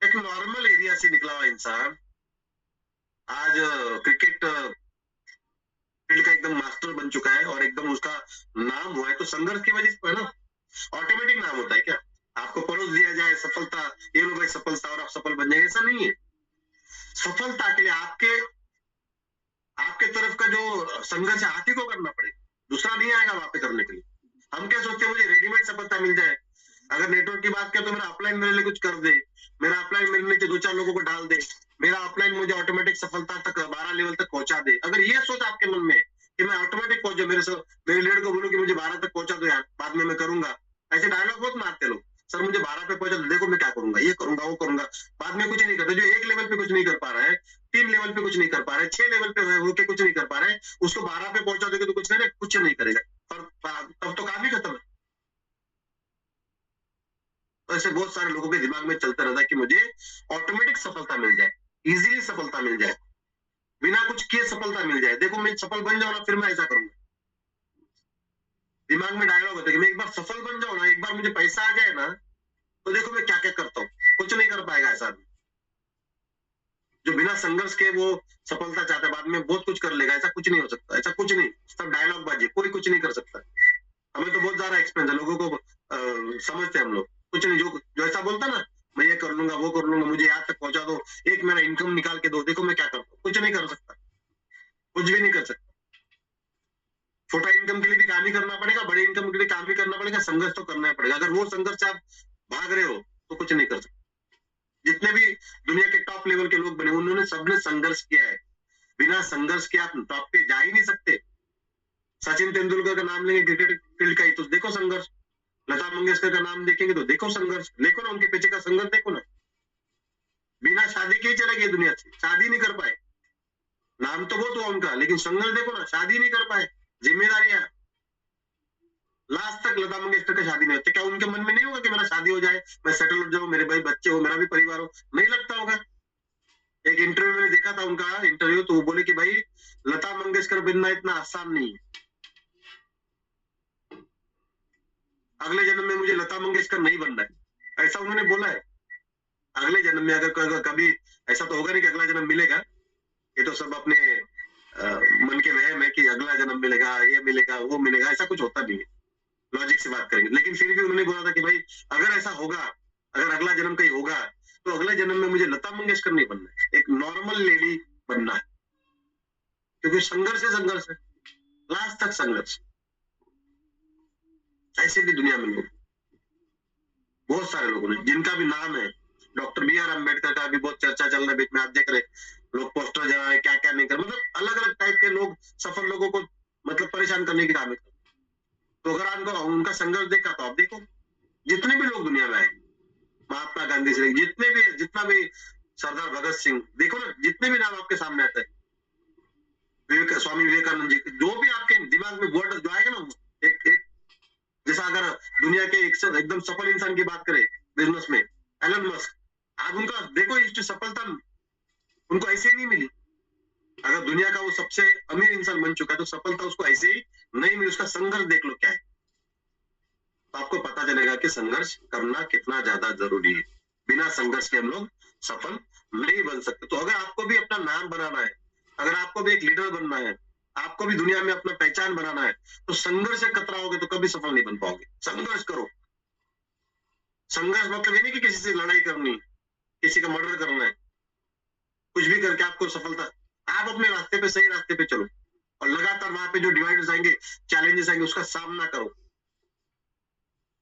एक नॉर्मल एरिया से निकला हुआ इंसान आज क्रिकेट फील्ड का एकदम मास्टर बन चुका है और एकदम उसका नाम हुआ है। तो संघर्ष की वजह से है ना, ऑटोमेटिक नाम होता है क्या, आपको परोस दिया जाए सफलता, ये लो भाई सफलता और आप सफल बन जाएंगे, ऐसा नहीं है। सफलता के लिए आपके तरफ का जो संघर्ष है आप ही को करना पड़ेगा, दूसरा नहीं आएगा वहां पे करने के लिए। हम क्या सोचते हैं मुझे रेडीमेड सफलता मिल जाए। अगर नेटवर्क की बात करें तो मेरा अपलाइन मेरे लिए कुछ कर दे, मेरा अपलाइन मेरे नीचे 2-4 लोगों को डाल दे, मेरा अपलाइन मुझे ऑटोमेटिक सफलता तक 12 लेवल तक पहुंचा दे। अगर ये सोच आपके मन में कि मैं ऑटोमेटिक पहुंच जाऊं, मेरे लीडर को बोलूं कि मुझे 12 तक पहुंचा दो यार, बाद में मैं करूंगा, ऐसे डायलॉग बहुत मारते लोग, सर मुझे 12 पे पहुंचा दो, देखो मैं क्या करूंगा, ये करूंगा वो करूंगा, बाद में कुछ नहीं करता। जो 1 लेवल पे कुछ नहीं कर पा रहा है, 3 लेवल पे कुछ नहीं कर पा रहा है, 6 लेवल पे होके कुछ नहीं कर पा रहा है, उसको 12 पे पहुंचा दोगे तो कुछ नहीं करेगा, तब तो काम ही खत्म है। तो ऐसे बहुत सारे लोगों के दिमाग में चलता रहता है कि मुझे ऑटोमेटिक सफलता मिल जाए, इजीली सफलता मिल जाए, बिना कुछ किए सफलता मिल जाए, देखो मैं सफल बन जाऊं ना फिर मैं ऐसा करूंगा। दिमाग में डायलॉग होता है कि मैं एक बार सफल बन जाऊं ना, एक बार मुझे पैसा आ जाए ना, तो देखो मैं क्या क्या करता हूँ, कुछ नहीं कर पाएगा ऐसा आदमी। जो बिना संघर्ष के वो सफलता चाहता है, बाद में बहुत कुछ कर लेगा, ऐसा कुछ नहीं हो सकता, ऐसा कुछ नहीं, सब डायलॉग बाजी, कोई कुछ नहीं कर सकता। हमें तो बहुत ज्यादा एक्सपीरियंस है, लोगों को समझते हैं हम लोग, कुछ नहीं, जो ऐसा बोलता ना मैं ये कर लूंगा वो कर लूंगा, मुझे यहाँ तक पहुंचा दो, एक मेरा इनकम निकाल के दो, देखो मैं क्या करता हूँ, कुछ नहीं कर सकता, कुछ भी नहीं कर सकता। छोटा इनकम के लिए भी काम ही करना पड़ेगा, बड़े इनकम के लिए काम भी करना पड़ेगा, संघर्ष तो करना ही पड़ेगा। अगर वो संघर्ष से आप भाग रहे हो तो कुछ नहीं कर सकते। जितने भी दुनिया के टॉप लेवल के लोग बने उन्होंने सबने संघर्ष किया है, बिना संघर्ष के आप टॉप पे जा ही नहीं सकते। सचिन तेंदुलकर का नाम लेंगे क्रिकेट फील्ड का ही तो देखो संघर्ष, लता मंगेशकर का नाम देखेंगे तो देखो संघर्ष, देखो ना उनके पीछे का संघर्ष देखो ना। बिना शादी के ही चले गए दुनिया से, शादी नहीं कर पाए, नाम तो बहुत हुआ उनका लेकिन संघर्ष देखो ना, शादी नहीं कर पाए, जिम्मेदारियां, लास्ट तक लता मंगेशकर का शादी नहीं होती। क्या उनके मन में नहीं होगा कि मेरा शादी हो जाए, मैं सेटल हो जाऊं, मेरे भाई बच्चे हो, मेरा भी परिवार हो? नहीं लगता होगा। एक इंटरव्यू मैंने देखा था उनका इंटरव्यू, तो वो बोले कि भाई लता मंगेशकर बनना इतना आसान नहीं है, अगले जन्म में मुझे लता मंगेशकर नहीं बनना है, ऐसा उन्होंने बोला है। अगले जन्म में अगर कभी, ऐसा तो होगा नहीं कि अगला जन्म मिलेगा, ये तो सब अपने मन के वहम है कि अगला जन्म मिलेगा, ये मिलेगा, वो मिलेगा, ऐसा कुछ होता नहीं है, लॉजिक से बात करेंगे। लेकिन फिर भी उन्होंने बोला था कि भाई अगर ऐसा होगा, अगर अगला जन्म कहीं होगा तो अगले जन्म में मुझे लता मंगेशकर नहीं बनना है, एक नॉर्मल लेडी बनना है, क्योंकि संघर्ष है, संघर्ष है, लास्ट तक संघर्ष। ऐसे भी दुनिया में लोग, बहुत सारे लोगों ने जिनका भी नाम है, डॉक्टर बी.आर. अम्बेडकर का भी बहुत चर्चा चल रहा है बीच में, आप देख रहे लोग पोस्टर जला रहे, क्या क्या नहीं कर, मतलब अलग अलग टाइप के लोग सफल लोगों को मतलब परेशान करने की काम है। तो अगर आपको उनका संघर्ष देखा तो आप देखो, जितने भी लोग दुनिया में आए, महात्मा गांधी से जितने भी, जितना भी सरदार भगत सिंह, देखो ना जितने भी नाम आपके सामने आते हैं, स्वामी विवेकानंद जी, जो भी आपके दिमाग में वर्ड जो आएगा ना, एक एक जैसा अगर दुनिया के एकदम सफल इंसान की बात करें बिजनेस में, एलन मस्क, आप उनका देखो इस सफलता उनको ऐसे नहीं मिली। अगर दुनिया का वो सबसे अमीर इंसान बन चुका है तो सफलता उसको ऐसे ही नहीं मिली, उसका संघर्ष देख लो क्या है, तो आपको पता चलेगा कि संघर्ष करना कितना ज्यादा जरूरी है। बिना संघर्ष के हम लोग सफल नहीं बन सकते। तो अगर आपको भी अपना नाम बनाना है, अगर आपको भी एक लीडर बनना है, आपको भी दुनिया में अपना पहचान बनाना है, तो संघर्ष से कतराओगे तो कभी सफल नहीं बन पाओगे। संघर्ष करो। संघर्ष मतलब ये नहीं कि किसी से लड़ाई करनी, किसी का मर्डर करना है, कुछ भी करके आपको सफलता, आप अपने रास्ते पे, सही रास्ते पे चलो और लगातार वहां पे जो डिवाइडर्स आएंगे, चैलेंजेस आएंगे, उसका सामना करो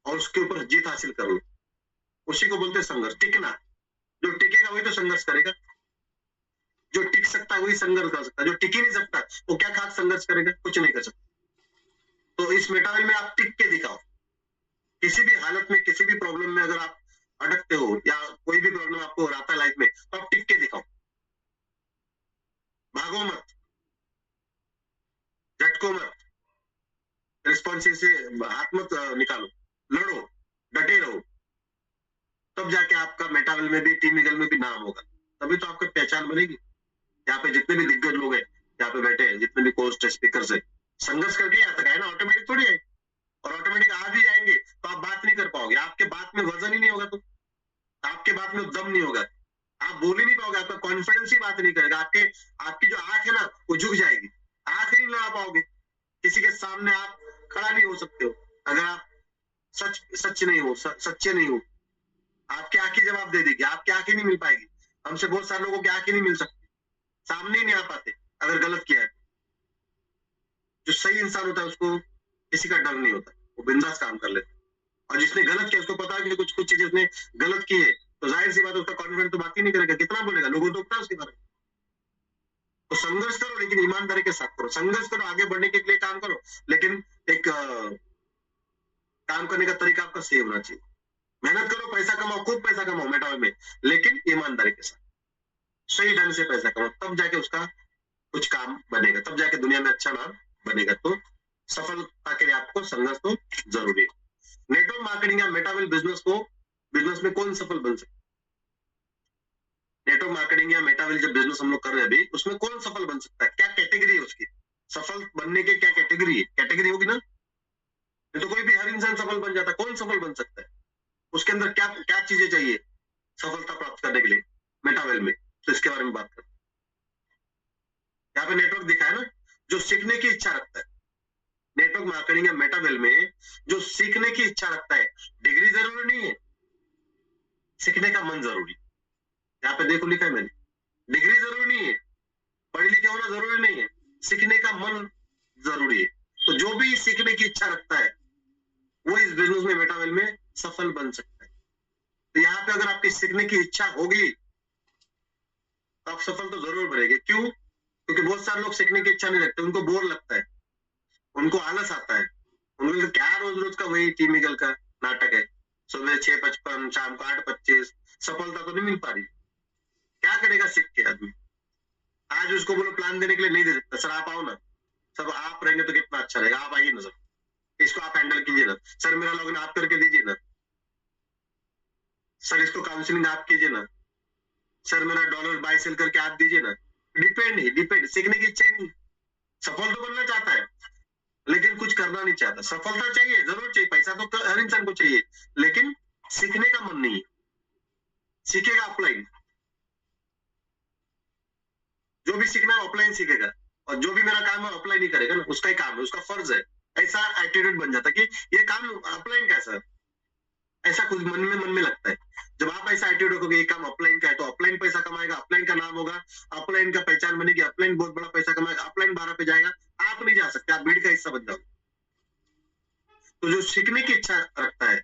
और उसके ऊपर जीत हासिल कर लो। उसी को बोलते हैं संघर्ष। टिकना, जो टिकेगा वही तो संघर्ष करेगा, जो टिक सकता है वही संघर्ष कर सकता है, जो टिक ही नहीं सकता वो क्या खास संघर्ष करेगा, कुछ नहीं कर सकता। तो इस मेटावेल में आप टिक के दिखाओ, किसी भी हालत में, किसी भी प्रॉब्लम में अगर आप अटकते हो या कोई भी प्रॉब्लम आपको हो रहा है लाइफ में, तो आप टिक के दिखाओ, भागो मत, झटको मत, रिस्पॉन्सिव से हाथ मत निकालो, लड़ो, डटे रहो, तब जाके आपका मेटावेल में भी, टीम ईगल में भी नाम होगा, तभी तो आपकी पहचान बनेगी। यहाँ पे जितने भी दिग्गज लोग हैं यहाँ पे बैठे हैं, जितने भी कोस्ट स्पीकर है, संघर्ष करके यहाँ तक आए ना, ऑटोमेटिक थोड़ी है, और ऑटोमेटिक आ भी जाएंगे तो आप बात नहीं कर पाओगे, आपके बात में वजन ही नहीं होगा, तो आपके बात में दम नहीं होगा, आप बोल ही नहीं पाओगे, आपका कॉन्फिडेंस ही बात नहीं करेगा, आपकी जो आंख है ना वो झुक जाएगी, आंख नहीं लड़ा पाओगे, किसी के सामने आप खड़ा नहीं हो सकते हो अगर आप सच नहीं हो, सच्चे नहीं हो। आपकी आंखें जवाब दे देगी, आपकी आंखें नहीं मिल पाएगी। हमसे बहुत सारे लोगों की आंखें नहीं मिल सकती, सामने ही नहीं आ पाते अगर गलत किया है। जो सही इंसान होता है उसको किसी का डर नहीं होता, वो बिंदास काम कर लेता है, और जिसने गलत किया उसको पता है कि कुछ कुछ चीजें उसने गलत की है, तो जाहिर सी बात है उसका कॉन्फिडेंस तो बात ही नहीं करेगा, कितना बोलेगा, लोगों को टोकता है उसके बारे में। तो संघर्ष करो लेकिन ईमानदारी के साथ करो, संघर्ष करो, आगे बढ़ने के लिए काम करो, लेकिन एक काम करने का तरीका आपका सही होना चाहिए। मेहनत करो, पैसा कमाओ, खूब पैसा कमाओ मेटावेल में, लेकिन ईमानदारी के साथ, सही ढंग से पैसा कमाओ, तब जाके उसका कुछ काम बनेगा, तब जाके दुनिया में अच्छा नाम बनेगा। तो सफलता के लिए आपको संघर्ष तो जरूरी है। नेटवर्क मार्केटिंग या मेटावेल बिजनेस में कौन सफल बन सकता है? नेटवर्क मार्केटिंग या मेटावेल जब बिजनेस हम लोग कर रहे हैं अभी, उसमें कौन सफल बन सकता है, क्या कैटेगरी है उसकी, सफल बनने के क्या कैटेगरी है, कैटेगरी होगी ना, तो कोई भी, हर इंसान सफल बन जाता है, कौन सफल बन सकता है, उसके अंदर क्या क्या चीजें चाहिए सफलता प्राप्त करने के लिए मेटावेल में, तो इसके बारे में बात करते हैं। यहाँ पे नेटवर्क दिखा है ना, जो सीखने की इच्छा रखता है, नेटवर्क मार्केटिंग या मेटावेल में जो सीखने की इच्छा रखता है, डिग्री जरूरी नहीं है, सीखने का मन जरूरी। यहाँ पे देखो लिखा है मैंने, डिग्री जरूरी नहीं है, पढ़े लिखे होना जरूरी नहीं है, सीखने का मन जरूरी है। तो जो भी सीखने की इच्छा रखता है वो इस बिजनेस में मेटावेल में सफल बन सकता है। तो यहाँ पे अगर आपकी सीखने की इच्छा होगी तो आप सफल तो जरूर बनेंगे। क्यों? क्योंकि बहुत सारे लोग सीखने की इच्छा नहीं रखते, उनको बोर लगता है, उनको आलस आता है, उनको क्या रोज रोज का वही टीमिकल का नाटक है, सुबह 6:55 शाम को 8:25, सफलता तो नहीं मिल पा रही। क्या करेगा सीख के आदमी? आज उसको बोलो प्लान देने के लिए नहीं दे सकता, सर आप आओ ना, सब आप रहेंगे तो कितना अच्छा रहेगा, आप आइए ना सर, इसको आप हैंडल कीजिए ना सर, मेरा लॉगिन आप करके दीजिए ना सर, इसको काउंसलिंग आप कीजिए ना सर, मेरा डॉलर बाय सेल करके आप दीजिए ना। डिपेंड सीखने की इच्छा नहीं, सफल तो बनना चाहता है लेकिन कुछ करना नहीं चाहता। सफलता चाहिए, जरूर चाहिए, पैसा तो हर इंसान को चाहिए, लेकिन सीखने का मन नहीं है। सीखेगा ऑफलाइन, जो भी सीखना है ऑफलाइन सीखेगा, और जो भी मेरा काम है ऑफलाइन ही करेगा ना, उसका ही काम है, उसका फर्ज है। ऐसा एटीट्यूड बन जाता कि ये काम ऑफलाइन कैसा है, ऐसा कुछ मन में लगता है। जब आप ऐसा एटीट्यूड रखोगे ये काम ऑफलाइन का है, तो ऑफलाइन पैसा कमाएगा, ऑफलाइन का नाम होगा, ऑफलाइन का पहचान बनेगी, ऑफलाइन बहुत बड़ा पैसा कमाएगा, ऑफलाइन 12 पे जाएगा, आप नहीं जा सकते, आप भीड़ का हिस्सा बन जाओगे। तो जो सीखने की इच्छा रखता है,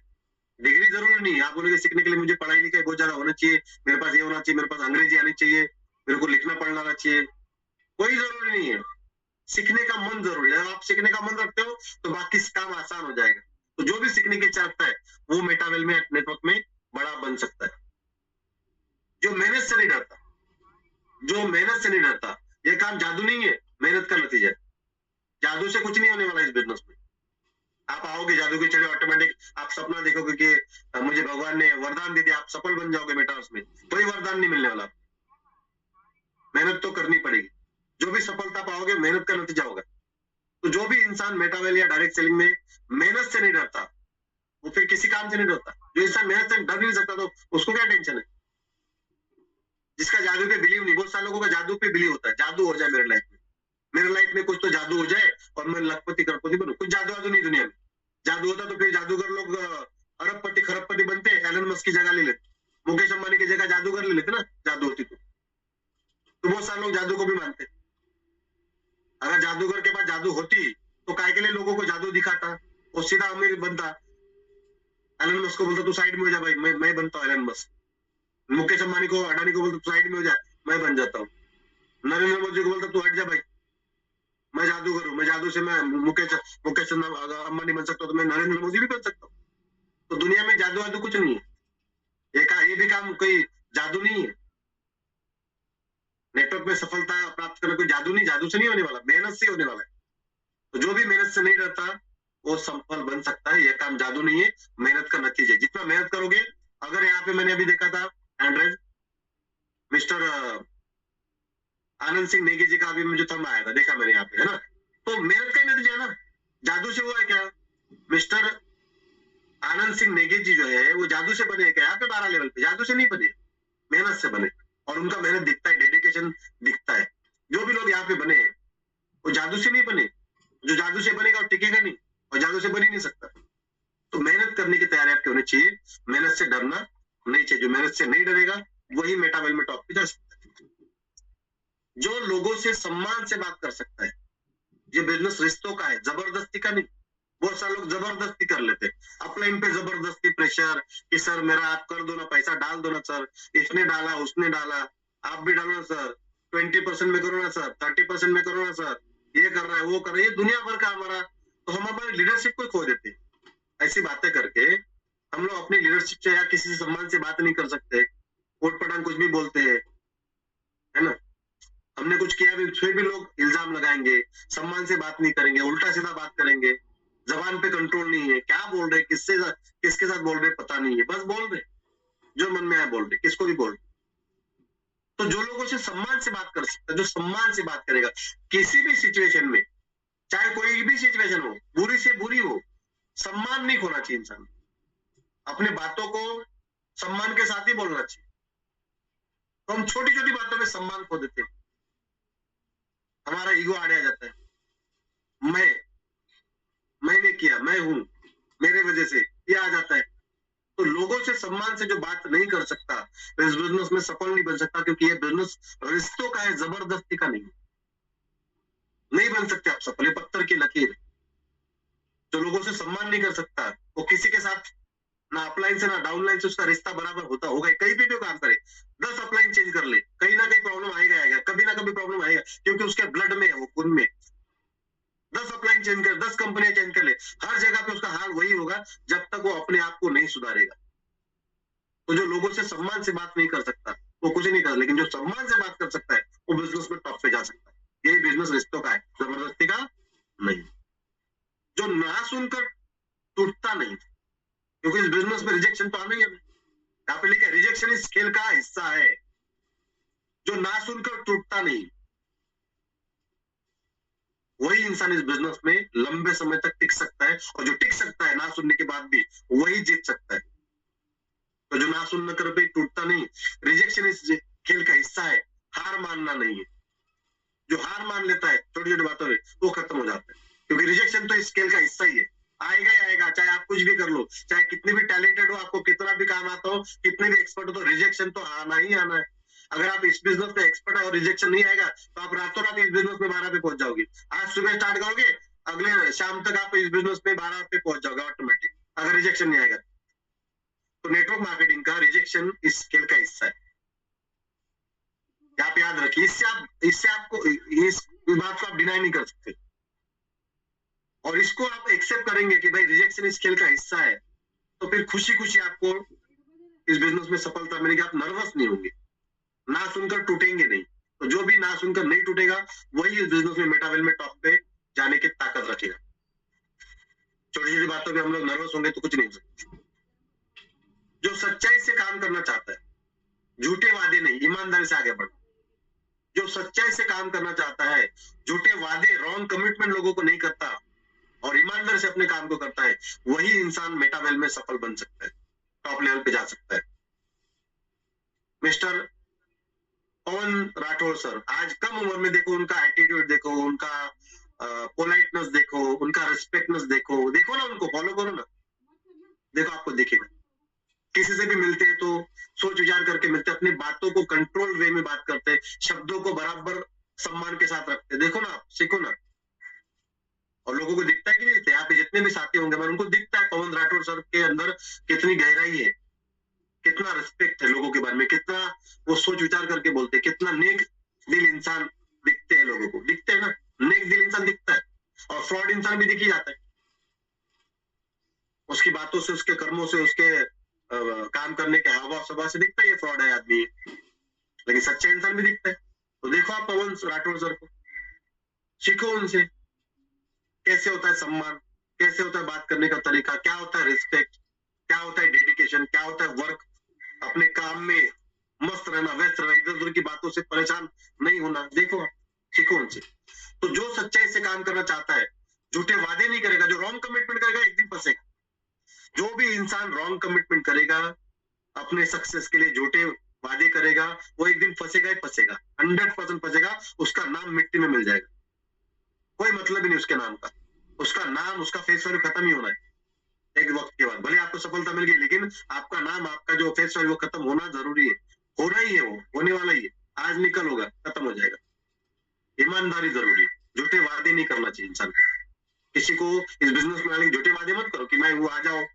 डिग्री जरूरी नहीं है, आप बोलोगे सीखने के लिए मुझे पढ़ाई लिखाई बहुत ज्यादा होना चाहिए, मेरे पास ये होना चाहिए, मेरे पास अंग्रेजी आनी चाहिए, मेरे को लिखना पढ़ना आना चाहिए, कोई जरूरी नहीं है। सीखने का मन जरूरी है। आप सीखने का मन रखते हो तो बाकी काम आसान हो जाएगा। तो जो भी सीखने की इच्छा रखता है वो मेटावेल में नेटवर्क में बड़ा बन सकता है। जो मेहनत से नहीं डरता, जो मेहनत से नहीं डरता, ये काम जादू नहीं है, मेहनत का नतीजा है। जादू से कुछ नहीं होने वाला इस बिजनेस में। आप आओगे जादू के चढ़े, ऑटोमेटिक आप सपना देखोगे कि मुझे भगवान ने वरदान दे दिया, आप सफल बन जाओगे मेटावर्स में, कोई वरदान नहीं मिलने वाला। मेहनत तो करनी पड़ेगी। जो भी सफलता पाओगे मेहनत का नतीजा होगा। तो जो भी इंसान मेटावेल या डायरेक्ट सेलिंग में मेहनत से नहीं डरता, वो फिर किसी काम से नहीं डरता। जो इंसान मेहनत से डर नहीं सकता तो उसको क्या टेंशन है? जिसका जादू पे बिलीव नहीं, बहुत सारे लोगों का जादू पे बिलीव होता है, जादू हो जाए मेरे लाइफ में, मेरे लाइफ में कुछ तो जादू हो जाए और मैं लखपति करोड़पति बनूं। कुछ जादू वादू नहीं दुनिया में। जादू होता तो फिर जादूगर लोग अरबपति खरबपति बनते, एलन मस्क की जगह ले लेते, मुकेश अंबानी की जगह जादूगर ले लेते ना, जादू होती तो बहुत सारे लोग जादू को भी मानते। अगर जादूगर के पास जादू होती तो काय के लिए लोगों को जादू दिखाता, वो सीधा अमीर बनता। एलन मस्क को बोलता तू साइड में हो जा भाई, मैं बनता हूँ एलन मस्क। मुकेश अंबानी को, अडानी को बोलता तू साइड में हो जा, मैं बन जाता हूँ। नरेंद्र मोदी को बोलता तू हट जा भाई, मैं जादूगर हूँ, मैं जादू से मैं मुकेश अंबानी बन सकता हूँ, तो मैं नरेंद्र मोदी भी बन सकता हूँ। तो दुनिया में जादू वादू कुछ नहीं है, ये भी काम कोई जादू नहीं है। नेटवर्क में सफलता प्राप्त करना कोई जादू नहीं, जादू से नहीं होने वाला, मेहनत से होने वाला है। तो जो भी मेहनत से नहीं डरता वो सफल बन सकता है। यह काम जादू नहीं है, मेहनत का नतीजा। जितना मेहनत करोगे, अगर यहाँ पे मैंने अभी देखा था एंड्रॉइड मिस्टर आनंद सिंह नेगी जी का अभी मुझे थंब आया था, देखा मैंने यहाँ पे, है ना, तो मेहनत का ही नतीजा है ना, जादू से हुआ है क्या? मिस्टर आनंद सिंह नेगी जी जो है वो जादू से बने क्या? यहाँ पे 12 लेवल पे जादू से नहीं बने, मेहनत से बने, और उनका मेहनत दिखता है, डेडिकेशन दिखता है। जो भी लोग यहाँ पे बने वो जादू से नहीं बने, जो जादू से बनेगा वो टिकेगा नहीं, और जादू से बन ही नहीं सकता। तो मेहनत करने की तैयारी आपकी होनी चाहिए, मेहनत से डरना नहीं चाहिए। जो मेहनत से नहीं डरेगा वही मेटावेल में टॉप पे जा सकता है। जो लोगों से सम्मान से बात कर सकता है, ये बिजनेस रिश्तों का है, जबरदस्ती का नहीं। बहुत सारे लोग जबरदस्ती कर लेते, अपलाइन पे जबरदस्ती प्रेशर कि सर मेरा आप कर दो ना, पैसा डाल दो ना सर, इसने डाला उसने डाला, आप भी डालो ना सर, 20% में करो ना सर, 30% में करो ना सर, ये कर रहा है वो कर रहा है, ये दुनिया भर का हमारा। तो हम हमारी लीडरशिप को खो देते ऐसी बातें करके। हम लोग अपनी लीडरशिप से या किसी से सम्मान से बात नहीं कर सकते, उठ पटांग कुछ भी बोलते हैं, है ना। हमने कुछ किया भी फिर भी लोग इल्जाम लगाएंगे, सम्मान से बात नहीं करेंगे, उल्टा सीधा बात करेंगे, जबान पे कंट्रोल नहीं है, क्या बोल रहे, किसके साथ बोल रहे पता नहीं है, बस बोल रहे, जो मन में आया बोल रहे, किसको भी बोल रहे। तो जो लोगों से सम्मान से बात कर सकता है, जो सम्मान से बात करेगा किसी भी सिचुएशन में, चाहे कोई भी सिचुएशन हो, बुरी से बुरी हो, सम्मान नहीं खोना चाहिए इंसान। अपने बातों को सम्मान के साथ ही बोलना चाहिए। तो हम छोटी छोटी बातों में सम्मान खो देते हैं, हमारा ईगो आड़े आ जाता है, मैंने किया, मैं हूं, मेरे वजह से ये आ जाता है। तो लोगों से सम्मान से जो बात नहीं कर सकता तो इस बिजनेस में सफल नहीं बन सकता, क्योंकि ये बिजनेस रिश्तों का है, जबरदस्ती का नहीं बन सकते आप सफल। ये पत्थर की लकीर है। जो लोगों से सम्मान नहीं कर सकता वो किसी के साथ ना अपलाइन से ना डाउनलाइन से उसका रिश्ता बराबर होता होगा। कहीं भी काम करे, 10 अपलाइन चेंज कर ले, कहीं ना कहीं प्रॉब्लम आएगा, कभी ना कभी प्रॉब्लम आएगा, क्योंकि उसके ब्लड में है, वो खून में। 10 अपलाइन चेंज कर, 10 कंपनियां चेंज कर ले, हर जगह पे उसका हाल वही होगा जब तक वो अपने आप को नहीं सुधारेगा। तो जो लोगों से सम्मान से बात नहीं कर सकता वो कुछ नहीं कर, लेकिन जो सम्मान से बात कर सकता है वो बिजनेस में टॉप पे जा सकता है। यही बिजनेस रिश्तों का है, जबरदस्ती का नहीं। जो ना सुनकर टूटता नहीं, क्योंकि इस बिजनेस में रिजेक्शन तो आना ही है। यहाँ पे लिखा है रिजेक्शन इस खेल का हिस्सा है। जो ना सुनकर टूटता नहीं, वही इंसान इस बिजनेस में लंबे समय तक टिक सकता है, और जो टिक सकता है ना सुनने के बाद भी, वही जीत सकता है। तो जो ना सुनने कर भी टूटता नहीं, रिजेक्शन इस खेल का हिस्सा है, हार मानना नहीं है। जो हार मान लेता है छोटी छोटी बातों में, वो खत्म हो जाता है, क्योंकि रिजेक्शन तो इस खेल का हिस्सा ही है। आएगा ही आएगा, चाहे आप कुछ भी कर लो, चाहे कितने भी टैलेंटेड हो, आपको कितना भी काम आता हो, कितने भी एक्सपर्ट हो, तो रिजेक्शन तो आना ही आना है। अगर आप इस बिजनेस में एक्सपर्ट है और रिजेक्शन नहीं आएगा तो आप रातों रात इस बिजनेस में 12 पे पहुंच जाओगे। आज सुबह स्टार्ट करोगे, अगले शाम तक आप इस बिजनेस में 12 पे पहुंच जाओगे ऑटोमेटिक, अगर रिजेक्शन नहीं आएगा। तो नेटवर्क मार्केटिंग का रिजेक्शन इस खेल का हिस्सा है, आप याद रखिए। इससे आपको इस बात को आप डिनाई नहीं कर सकते, और इसको आप एक्सेप्ट करेंगे कि भाई रिजेक्शन इस खेल का हिस्सा है, तो फिर खुशी खुशी आपको इस बिजनेस में सफलता मिलेगी। आप नर्वस नहीं होंगे, ना सुनकर टूटेंगे नहीं। तो जो भी ना सुनकर नहीं टूटेगा वही इस बिजनेस में मेटावेल में टॉप पे जाने की ताकत रखेगा। छोटी छोटी बातों पे हम लोग नर्वस होंगे तो कुछ नहीं हो सकता। जो सच्चाई से काम करना चाहता है, झूठे वादे नहीं, ईमानदारी से आगे बढ़, जो सच्चाई से काम करना चाहता है, झूठे वादे रॉन्ग कमिटमेंट लोगों को नहीं करता और ईमानदारी से अपने काम को करता है, वही इंसान मेटावेल में सफल बन सकता है, टॉप लेवल पे जा सकता है। मिस्टर पवन राठौर सर, आज कम उम्र में देखो उनका एटीट्यूड देखो, उनका पोलाइटनेस देखो, उनका रिस्पेक्टनेस देखो, देखो ना, उनको फॉलो करो ना, देखो आपको दिखेगा। किसी से भी मिलते हैं तो सोच विचार करके मिलते, अपनी बातों को कंट्रोल वे में बात करते, शब्दों को बराबर सम्मान के साथ रखते। देखो ना, सीखो ना। और लोगों को दिखता है कि नहीं दिखता, यहाँ पे जितने भी साथी होंगे उनको दिखता है पवन राठौर सर के अंदर कितनी गहराई है, कितना रिस्पेक्ट है लोगों के बारे में, कितना वो सोच विचार करके बोलते हैं, कितना नेक दिल इंसान दिखते हैं, लोगों को दिखते हैं ना, नेक दिल इंसान दिखता है। और फ्रॉड इंसान भी दिख ही जाता है, उसकी बातों से, उसके कर्मों से, उसके काम करने के हाव सभा से दिखता है ये फ्रॉड है आदमी, लेकिन सच्चा इंसान भी दिखता है। तो देखो आप पवन राठौर सर को, सीखो उनसे, कैसे होता है सम्मान, कैसे होता है बात करने का तरीका, क्या होता है रिस्पेक्ट, क्या होता है डेडिकेशन, क्या होता है वर्क, अपने काम में मस्त रहना, व्यस्त रहना, इधर उधर की बातों से परेशान नहीं होना। देखो, सीखो उनसे। तो जो सच्चाई से काम करना चाहता है, झूठे वादे नहीं करेगा, जो रॉन्ग कमिटमेंट करेगा एक दिन फंसेगा। जो भी इंसान रॉन्ग कमिटमेंट करेगा, अपने सक्सेस के लिए झूठे वादे करेगा, वो एक दिन फंसेगा ही फंसेगा, 100% फंसेगा। उसका नाम मिट्टी में मिल जाएगा, कोई मतलब ही नहीं उसके नाम का, उसका नाम, उसका फेस वैल्यू खत्म ही होना है एक वक्त के बाद। भले आपको सफलता मिल गई, लेकिन आपका नाम, आपका जो फेस वैल्यू खत्म होना जरूरी है, होना ही है, वो होने वाला ही है, आज निकल होगा, खत्म हो जाएगा। ईमानदारी जरूरी है, झूठे वादे नहीं करना चाहिए इंसान को। किसी को इस बिजनेस में झूठे वादे मत करो कि मैं वो आ जाओ,